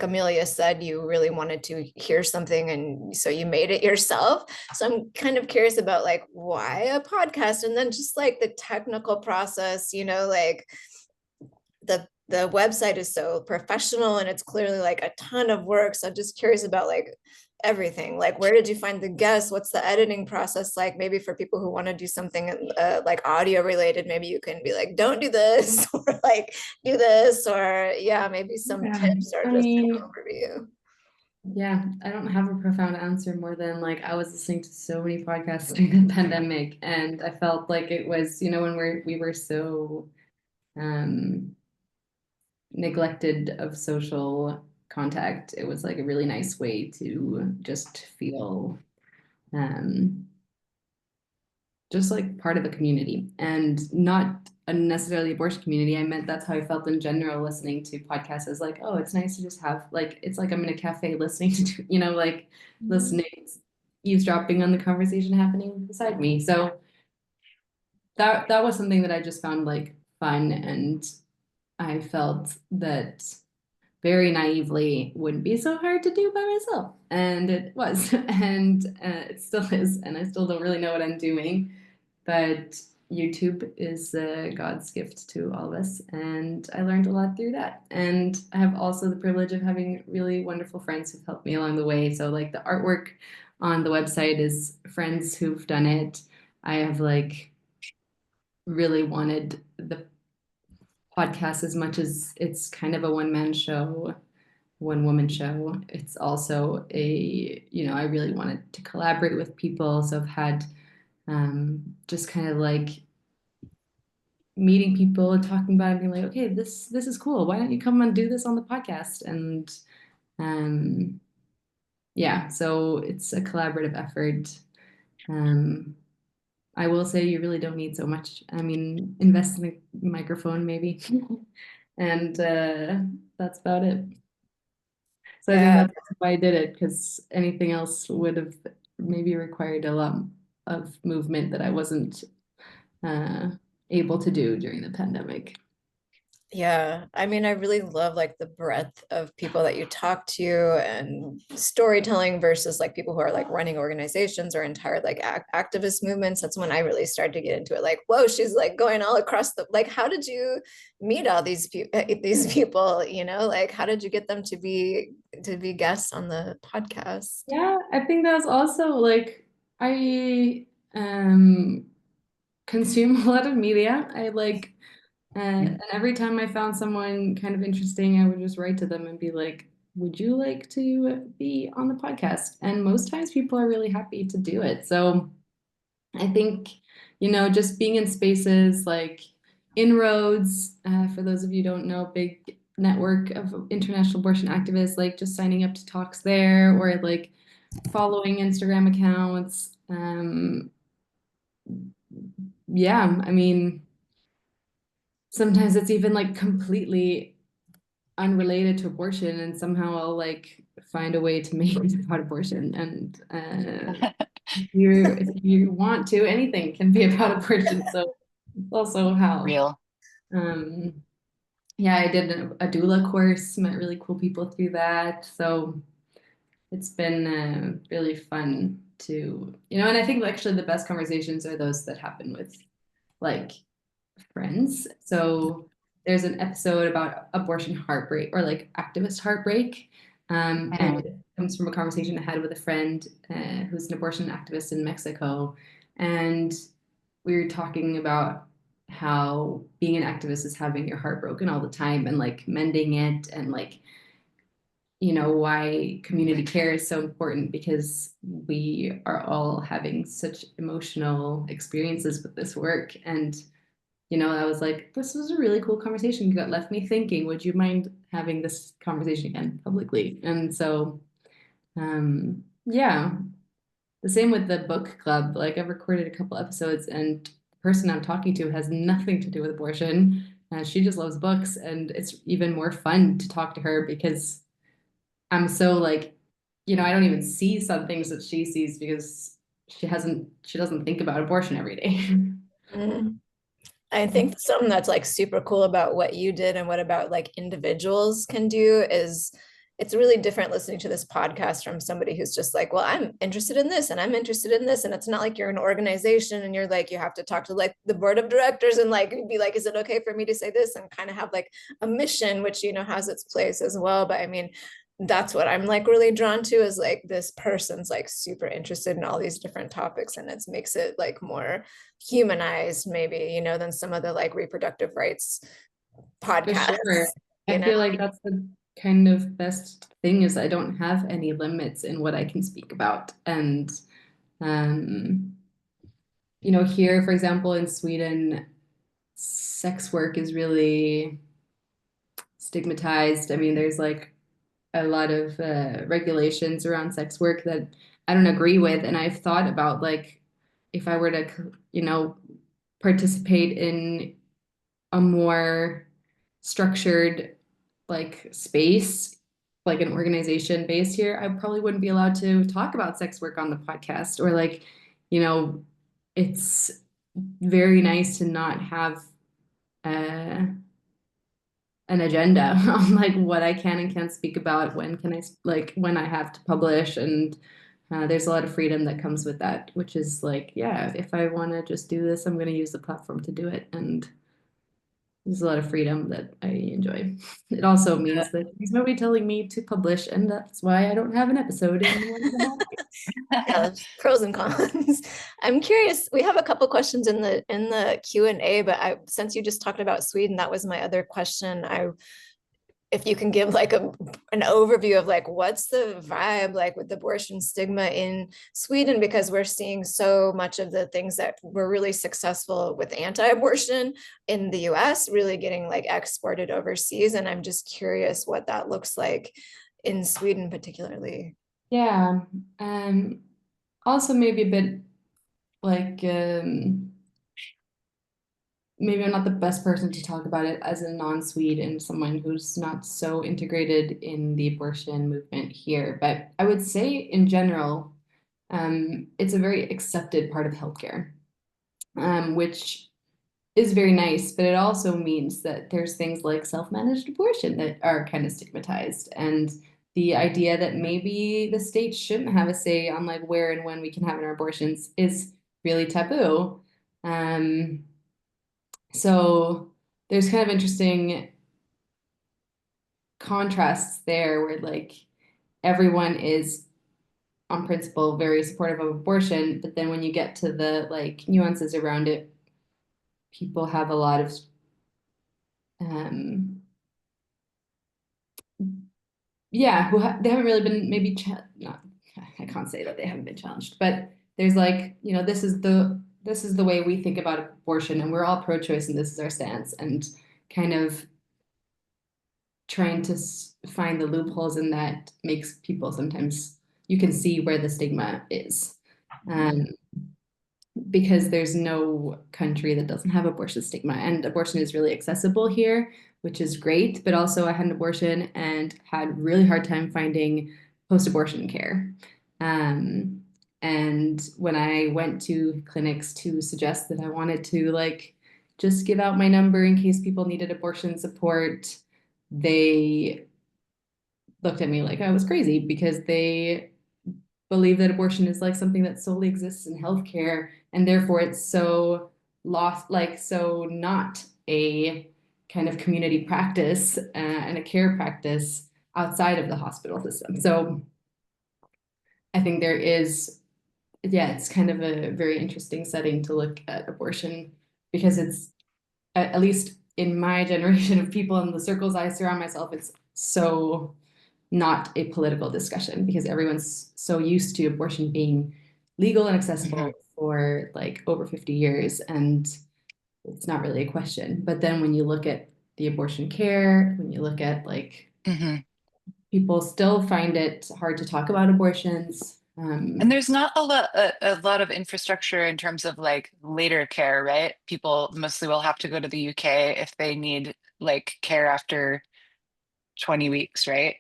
Amelia said, you really wanted to hear something and so you made it yourself. So I'm kind of curious about like why a podcast and then just like the technical process, like the website is so professional and it's clearly like a ton of work. So I'm just curious about like everything. Like, where did you find the guests? What's the editing process like? Maybe for people who want to do something like audio related, maybe you can be like, don't do this or like do this, or yeah, maybe some Yeah, tips or I just an mean, overview. yeah, I don't have a profound answer more than like I was listening to so many podcasts during the pandemic, and I felt like it was, when we were so um neglected of social contact, it was like a really nice way to just feel um just like part of a community and not a necessarily abortion community. I meant that's how I felt in general listening to podcasts. Is like, oh, it's nice to just have like it's like I'm in a cafe listening to like listening, eavesdropping on the conversation happening beside me. So that was something that I just found like fun, and I felt that very naively wouldn't be so hard to do by myself, and it was, and it still is, and I still don't really know what I'm doing, but YouTube is God's gift to all of us, and I learned a lot through that. And I have also the privilege of having really wonderful friends who've helped me along the way. So like the artwork on the website is friends who've done it. I have like really wanted the podcast as much as it's kind of a one-man show, one-woman show. It's also I really wanted to collaborate with people. So I've had just kind of like meeting people and talking about it and being like, okay, this is cool. Why don't you come and do this on the podcast? And um, yeah, so it's a collaborative effort. I will say you really don't need so much. I mean, invest in a microphone maybe, and that's about it. So I think Yeah. that's why I did it, because anything else would have maybe required a lot of movement that I wasn't uh, able to do during the pandemic. Yeah, I mean, I really love like the breadth of people that you talk to and storytelling versus like people who are like running organizations or entire like activist movements. That's when I really started to get into it. Like, whoa, she's like going all across the like. How did you meet all these people? Like how did you get them to be guests on the podcast? Yeah, I think that's also like I consume a lot of media. I like and every time I found someone kind of interesting, I would just write to them and be like, would you like to be on the podcast? And most times people are really happy to do it. So I think, just being in spaces like Inroads, for those of you who don't know, big network of international abortion activists, like just signing up to talks there or like following Instagram accounts. Yeah, I mean, sometimes it's even like completely unrelated to abortion, and somehow I'll like find a way to make it about abortion. And if you want to, anything can be about abortion. So it's also how. Real. Um, yeah, I did a doula course, met really cool people through that. So it's been really fun to, and I think actually the best conversations are those that happen with like friends. So there's an episode about abortion heartbreak or like activist heartbreak. And it comes from a conversation I had with a friend who's an abortion activist in Mexico. And we were talking about how being an activist is having your heart broken all the time and like mending it, and like, why community care is so important, because we are all having such emotional experiences with this work. And I was like, this was a really cool conversation. You got left me thinking, would you mind having this conversation again publicly? And so, yeah, the same with the book club. Like I've recorded a couple episodes, and the person I'm talking to has nothing to do with abortion. She just loves books, and it's even more fun to talk to her because I'm so like, I don't even see some things that she sees because she doesn't think about abortion every day. Mm. I think something that's like super cool about what you did and what about like individuals can do is it's really different listening to this podcast from somebody who's just like, well, I'm interested in this and I'm interested in this. And it's not like you're an organization and you're like, you have to talk to like the board of directors and like be like, is it okay for me to say this? And kind of have like a mission, which, has its place as well. But I mean, that's what I'm like really drawn to is like this person's like super interested in all these different topics, and it makes it like more humanized maybe, than some of the like reproductive rights For sure. podcasts, you I know? feel like that's the kind of best thing is I don't have any limits in what I can speak about. And um, here, for example, in Sweden, sex work is really stigmatized. I mean, there's like a lot of regulations around sex work that I don't agree with. And I've thought about like if I were to, participate in a more structured like space, like an organization based here, I probably wouldn't be allowed to talk about sex work on the podcast, or like, you know, it's very nice to not have uh, an agenda on like what I can and can't speak about, when can I like when I have to publish, and there's a lot of freedom that comes with that, which is like, yeah, if I want to just do this, I'm going to use the platform to do it, and there's a lot of freedom that I enjoy. It also means that he's nobody telling me to publish, and that's why I don't have an episode in 1.5 Yeah, there's pros and cons. I'm curious. We have a couple questions in the Q&A, but since you just talked about Sweden, that was my other question. If you can give like an overview of like what's the vibe like with abortion stigma in Sweden, because we're seeing so much of the things that were really successful with anti-abortion in the US really getting like exported overseas. And I'm just curious what that looks like in Sweden particularly. Yeah. Also maybe a bit like maybe I'm not the best person to talk about it as a non-Swede and someone who's not so integrated in the abortion movement here. But I would say in general, it's a very accepted part of healthcare, which is very nice, but it also means that there's things like self-managed abortion that are kind of stigmatized. And the idea that maybe the state shouldn't have a say on like where and when we can have our abortions is really taboo. So there's kind of interesting contrasts there where like everyone is on principle very supportive of abortion, but then when you get to the like nuances around it, people have a lot of um yeah, they haven't really been maybe not, I can't say that they haven't been challenged, but there's like, you know, this is the way we think about abortion, and we're all pro-choice, and this is our stance, and kind of trying to find the loopholes in that makes people sometimes you can see where the stigma is. Um, because there's no country that doesn't have abortion stigma, and abortion is really accessible here, which is great. But also I had an abortion and had really hard time finding post-abortion care. And when I went to clinics to suggest that I wanted to like just give out my number in case people needed abortion support, they looked at me like I was crazy, because they believe that abortion is like something that solely exists in healthcare, and therefore it's so lost, like so not a kind of community practice and a care practice outside of the hospital system. So I think there is, yeah, it's kind of a very interesting setting to look at abortion, because it's at least in my generation of people in the circles I surround myself, it's so not a political discussion, because everyone's so used to abortion being legal and accessible for like over 50 years, and it's not really a question. But then when you look at the abortion care, when you look at like people still find it hard to talk about abortions. And there's not a lot of infrastructure in terms of like later care, right? People mostly will have to go to the UK if they need like care after 20 weeks, right?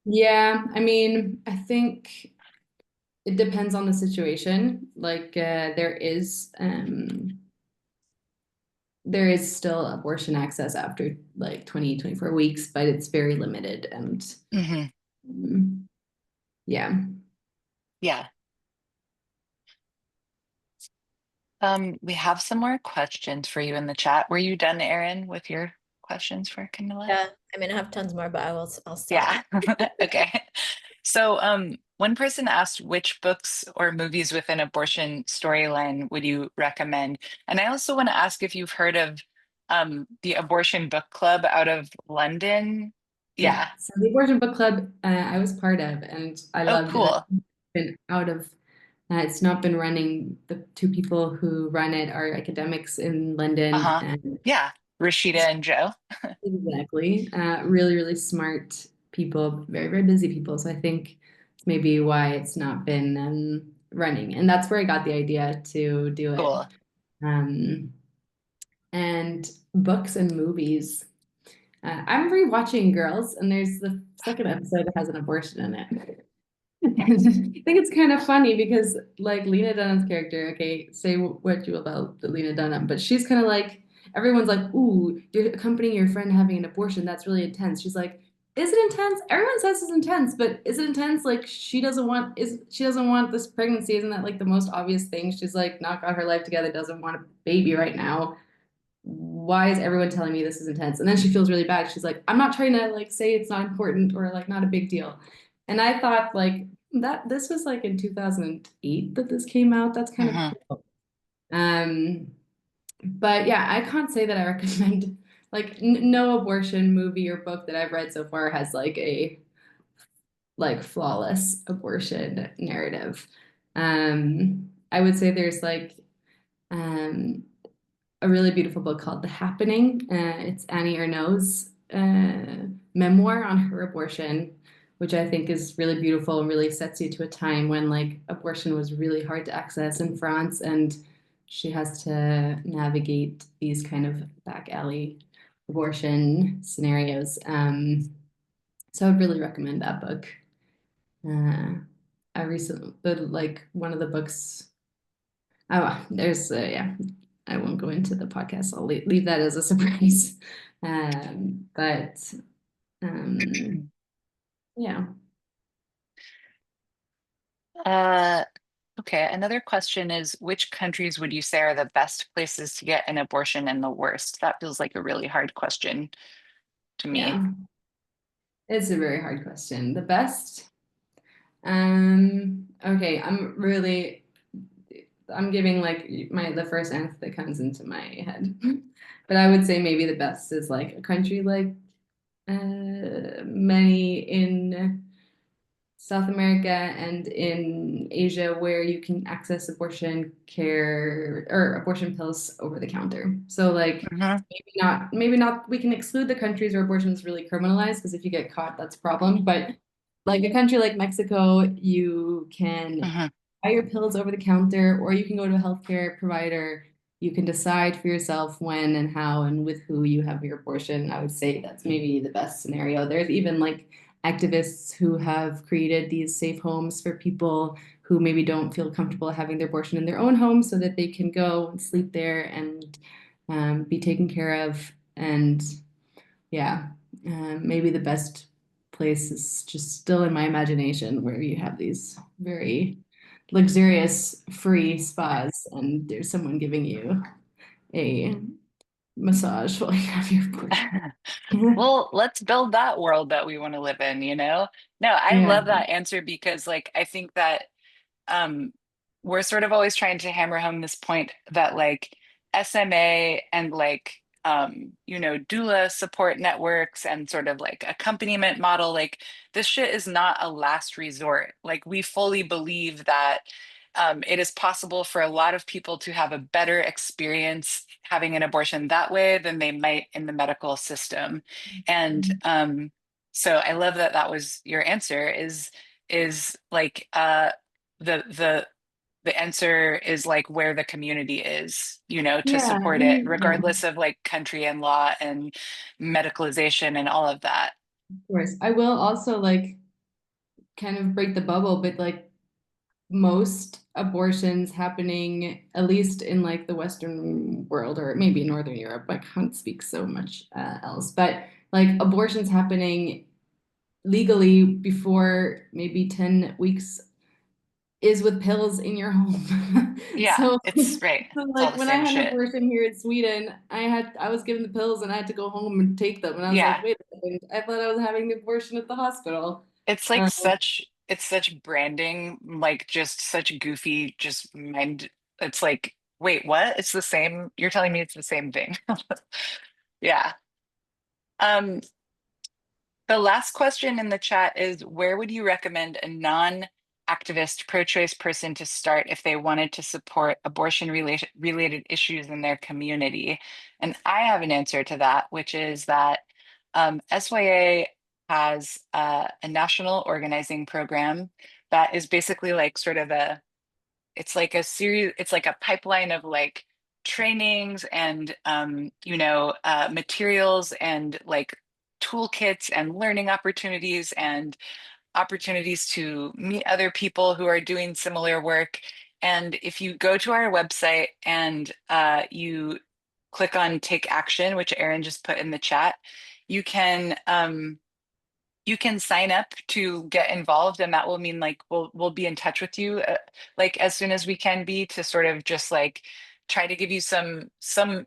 Yeah, I mean, I think it depends on the situation. Like there is still abortion access after like 20, 24 weeks, but it's very limited, and um, yeah. Yeah. We have some more questions for you in the chat. Were you done, Erin, with your questions for Camilla? Yeah, I mean, I have tons more, but I'll stop. Yeah. Okay. So, one person asked which books or movies with an abortion storyline would you recommend? And I also want to ask if you've heard of the Abortion Book Club out of London. Yeah. Yeah. So the abortion book club I was part of, and I Oh, loved it. cool. I've been out of it's not been running. The two people who run it are academics in London, Uh-huh. and Yeah. Rashida and Joe. exactly, really, really smart people, very, very busy people. So I think it's maybe why it's not been running. And that's where I got the idea to do it. Cool. Um, and books and movies. I'm rewatching Girls, and there's the second episode that has an abortion in it. I think it's kind of funny because like Lena Dunham's character, okay, say what you will about the Lena Dunham, but she's kind of like everyone's like, "Ooh, you're accompanying your friend having an abortion. That's really intense." She's like, "Is it intense? Everyone says it's intense, but is it intense? Like she doesn't want this pregnancy? Isn't that like the most obvious thing? She's like not got her life together, doesn't want a baby right now. Why is everyone telling me this is intense?" And then she feels really bad. She's like, "I'm not trying to like say it's not important or like not a big deal." And I thought like that this was like in 2008 that this came out. That's kind of Mhm. cool. Um, but yeah, I can't say that I recommend like no abortion movie or book that I've read so far has like a like flawless abortion narrative. I would say there's like um a really beautiful book called The Happening. It's Annie Ernaux's memoir on her abortion, which I think is really beautiful and really sets you to a time when like abortion was really hard to access in France, and she has to navigate these kind of back alley abortion scenarios. So I'd really recommend that book. Uh, I recently, like one of the books. Oh, there's yeah. I won't go into the podcast. I'll leave that as a surprise. But yeah, Uh, okay, another question is, which countries would you say are the best places to get an abortion and the worst? That feels like a really hard question to me. yeah, it's a very hard question. The best. Okay, I'm giving like the first answer that comes into my head. But I would say maybe the best is like a country like many in South America and in Asia where you can access abortion care or abortion pills over the counter. So like Hmm. maybe not we can exclude the countries where abortion is really criminalized because if you get caught, that's a problem. But like a country like Mexico, you can Hmm. buy your pills over the counter, or you can go to a healthcare provider. You can decide for yourself when and how and with who you have your abortion. I would say that's maybe the best scenario. There's even like activists who have created these safe homes for people who maybe don't feel comfortable having their abortion in their own home so that they can go and sleep there and be taken care of. And yeah, maybe the best place is just still in my imagination where you have these very luxurious free spas and there's someone giving you a massage while you have your abortion. Well, let's build that world that we want to live in, you know? No, I Yeah, love that answer because like I think that um we're sort of always trying to hammer home this point that like SMA and like doula support networks and sort of like accompaniment model, like this shit is not a last resort. Like we fully believe that it is possible for a lot of people to have a better experience having an abortion that way than they might in the medical system. And so I love that that was your answer is like the the answer is like where the community is, to yeah, support it, yeah, yeah, of regardless of like country and law and medicalization and all of that. course. I will also like kind of break the bubble, but like most abortions happening, at least in like the Western world or maybe Northern Europe, I can't speak so much else, but like abortions happening legally before maybe 10 weeks is with pills in your home. Yeah, So, it's right. so It's all like the when I same had an shit. abortion here in Sweden, I was given the pills and I had to go home and take them. And I was like, Yeah. wait a second, I thought I was having the abortion at the hospital. It's like Um, such branding, like just such goofy, just mind. It's like, wait, what? It's the same. You're telling me it's the same thing. Yeah. Um, the last question in the chat is where would you recommend a non-activist pro-choice person to start if they wanted to support abortion related issues in their community? And I have an answer to that, which is that SYA has a national organizing program that is basically like sort of it's like a series, it's like a pipeline of like trainings and materials and like toolkits and learning opportunities and opportunities to meet other people who are doing similar work. And if you go to our website and you click on Take Action, which Erin just put in the chat, you can you can sign up to get involved, and that will mean like we'll be in touch with you like as soon as we can be, to sort of just like try to give you some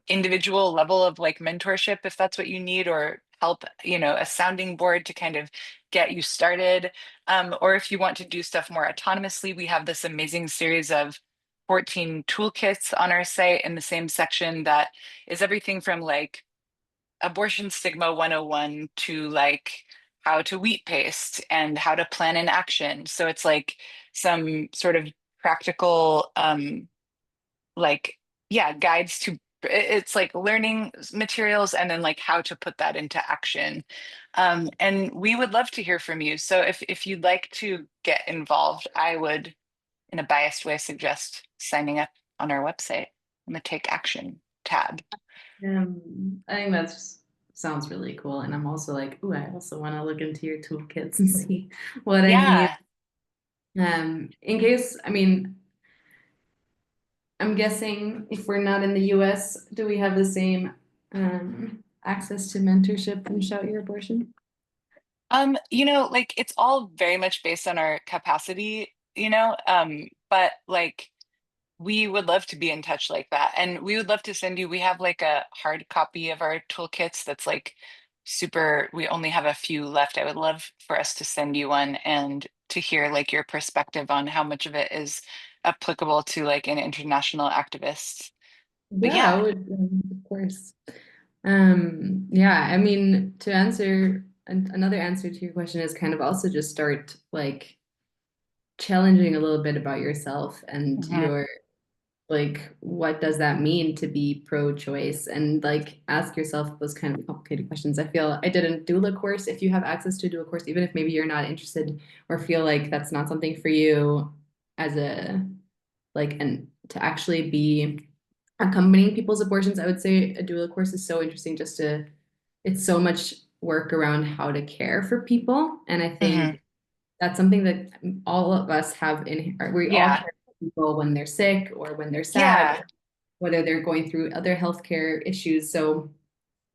individual level of like mentorship if that's what you need, or help, a sounding board to kind of get you started. Or if you want to do stuff more autonomously, we have this amazing series of 14 toolkits on our site in the same section that is everything from like abortion stigma 101 to like how to wheat paste and how to plan an action. So it's like some sort of practical like yeah, guides to, it's like learning materials and then like how to put that into action. And we would love to hear from you. So if you'd like to get involved, I would, in a biased way, suggest signing up on our website on the Take Action tab. I think that's sounds really cool. And I'm also like, ooh, I also want to look into your toolkits and see what I need. Yeah. In case, I mean, I'm guessing if we're not in the US, do we have the same access to mentorship and Shout Your Abortion? Like it's all very much based on our capacity, but like we would love to be in touch like that. And we would love to send you, we have like a hard copy of our toolkits that's like super, we only have a few left. I would love for us to send you one and to hear like your perspective on how much of it is applicable to like an international activist. But Yeah, I yeah. would, of course. Yeah, I mean, to answer another answer to your question is kind of also just start like challenging a little bit about yourself and Mhm. your like what does that mean to be pro-choice, and like ask yourself those kind of complicated questions. I feel I did a doula course. If you have access to a doula course, even if maybe you're not interested or feel like that's not something for you as a like and to actually be accompanying people's abortions, I would say a doula course is so interesting just to it's so much work around how to care for people. And I Mhm. think that's something that all of us have in we all Yeah. care for people when they're sick or when they're sad, Yeah. or whether they're going through other healthcare issues. So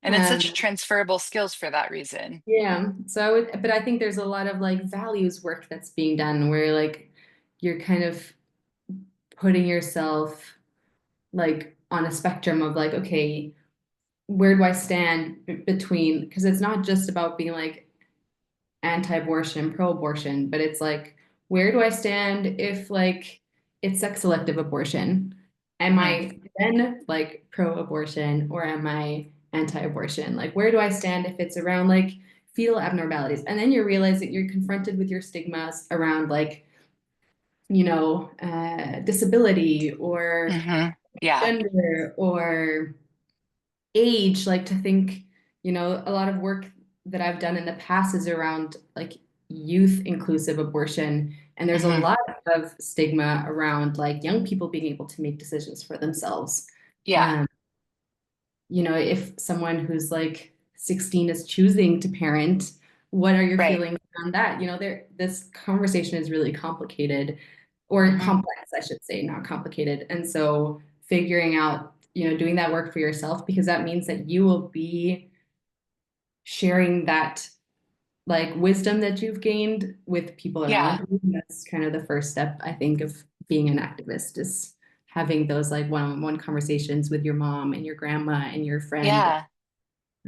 And it's um such transferable skills for that reason. yeah, so I would, but I think there's a lot of like values work that's being done where like you're kind of putting yourself like on a spectrum of like, okay, where do I stand between, because it's not just about being like anti-abortion, pro-abortion, but it's like, where do I stand if like it's sex selective abortion? Am Mhm. I then like pro-abortion or am I anti-abortion? Like, where do I stand if it's around like fetal abnormalities? And then you realize that you're confronted with your stigmas around like, disability or Mhm. Yeah. gender or age, like to think, a lot of work that I've done in the past is around like youth inclusive abortion. And there's a Mhm. lot of stigma around like young people being able to make decisions for themselves. Yeah. Um, if someone who's like 16 is choosing to parent, what are your Right. feelings on that? This conversation is really complicated or Mhm. complex, I should say, not complicated. And so figuring out, doing that work for yourself, because that means that you will be sharing that like wisdom that you've gained with people Yeah. around you. And that's kind of the first step, I think, of being an activist is having those like one-on-one conversations with your mom and your grandma and your friend. Yeah.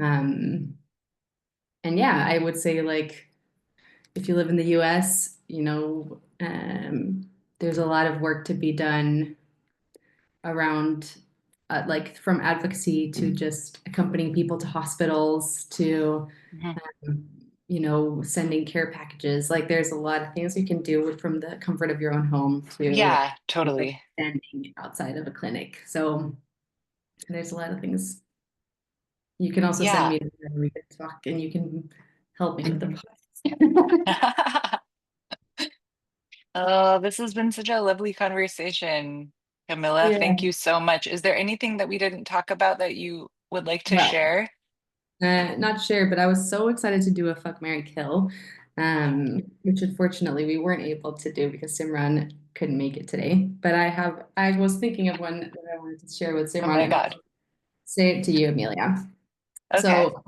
Um, and yeah, I would say like if you live in the US, there's a lot of work to be done around like from advocacy to just accompanying people to hospitals to Mhm. sending care packages. Like there's a lot of things you can do from the comfort of your own home to Yeah, totally. standing outside of a clinic. So there's a lot of things. You can also send Yeah. me and we can talk and you can help me with the podcast. Oh, this has been such a lovely conversation, Camilla, Yeah. thank you so much. Is there anything that we didn't talk about that you would like to Well, share? not sure, but I was so excited to do a fuck, marry, kill, which unfortunately we weren't able to do because Simran couldn't make it today. But I was thinking of one that I wanted to share with Oh Simran my and God. say it to you, Amelia. Okay. So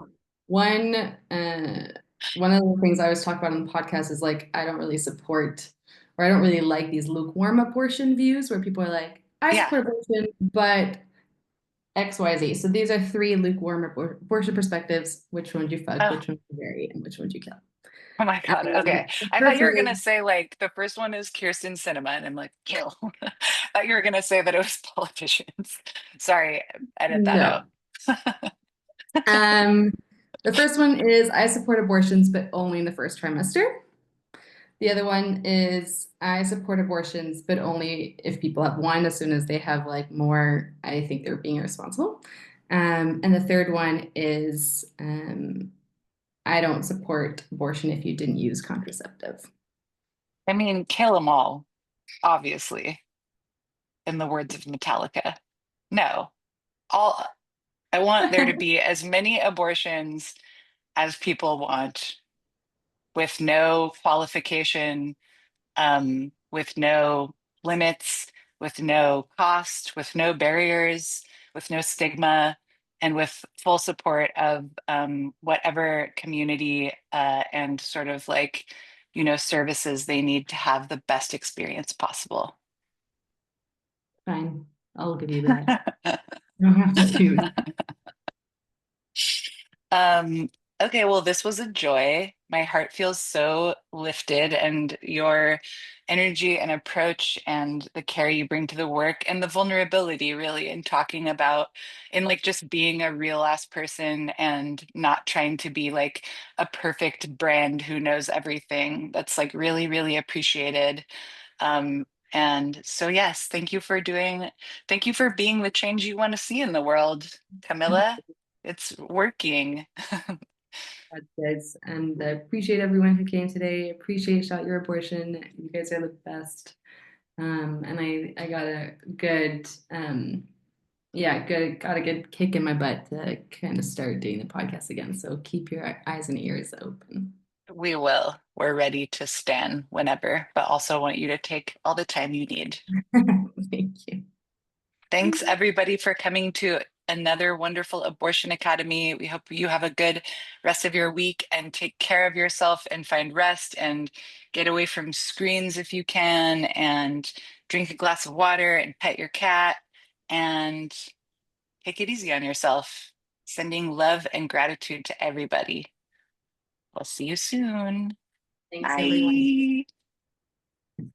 one uh one of the things I always talk about on the podcast is like I don't really support or I don't really like these lukewarm abortion views where people are like, I Yeah. support abortion, but XYZ. So these are three lukewarm abortion perspectives. Which one would you fuck? Oh, Which one would you marry? And which one would you kill? oh my God. Okay. The I thought first you were one gonna is say like the first one is Kirsten Cinema, and I'm like, kill. I thought you were gonna say that it was politicians. Sorry, edit that no. out. Um, the first one is I support abortions, but only in the first trimester. The other one is I support abortions, but only if people have one. As soon as they have like more, I think they're being irresponsible. And the third one is I don't support abortion if you didn't use contraceptive. I mean, kill them all, obviously, in the words of Metallica. No, all I want there to be as many abortions as people want with no qualification, with no limits, with no cost, with no barriers, with no stigma, and with full support of whatever community and sort of like, services they need to have the best experience possible. Fine, I'll give you that. You don't have to choose. Um, okay, well, this was a joy. My heart feels so lifted, and your energy and approach and the care you bring to the work and the vulnerability, really, in talking about, in like just being a real ass person and not trying to be like a perfect brand who knows everything. That's like really, really appreciated. And so, yes, thank you for being the change you want to see in the world, Camilla. It's working. Kids. And I appreciate everyone who came today. Appreciate Shot Your Abortion. You guys are the best. And I got a good got a good kick in my butt to kind of start doing the podcast again. So keep your eyes and ears open. We will. We're ready to stand whenever, but also want you to take all the time you need. Thank you. Thanks, everybody, for coming to another wonderful Abortion Academy. We hope you have a good rest of your week and take care of yourself and find rest and get away from screens if you can and drink a glass of water and pet your cat and take it easy on yourself. Sending love and gratitude to everybody. We'll see you soon. Thanks, everyone. Bye.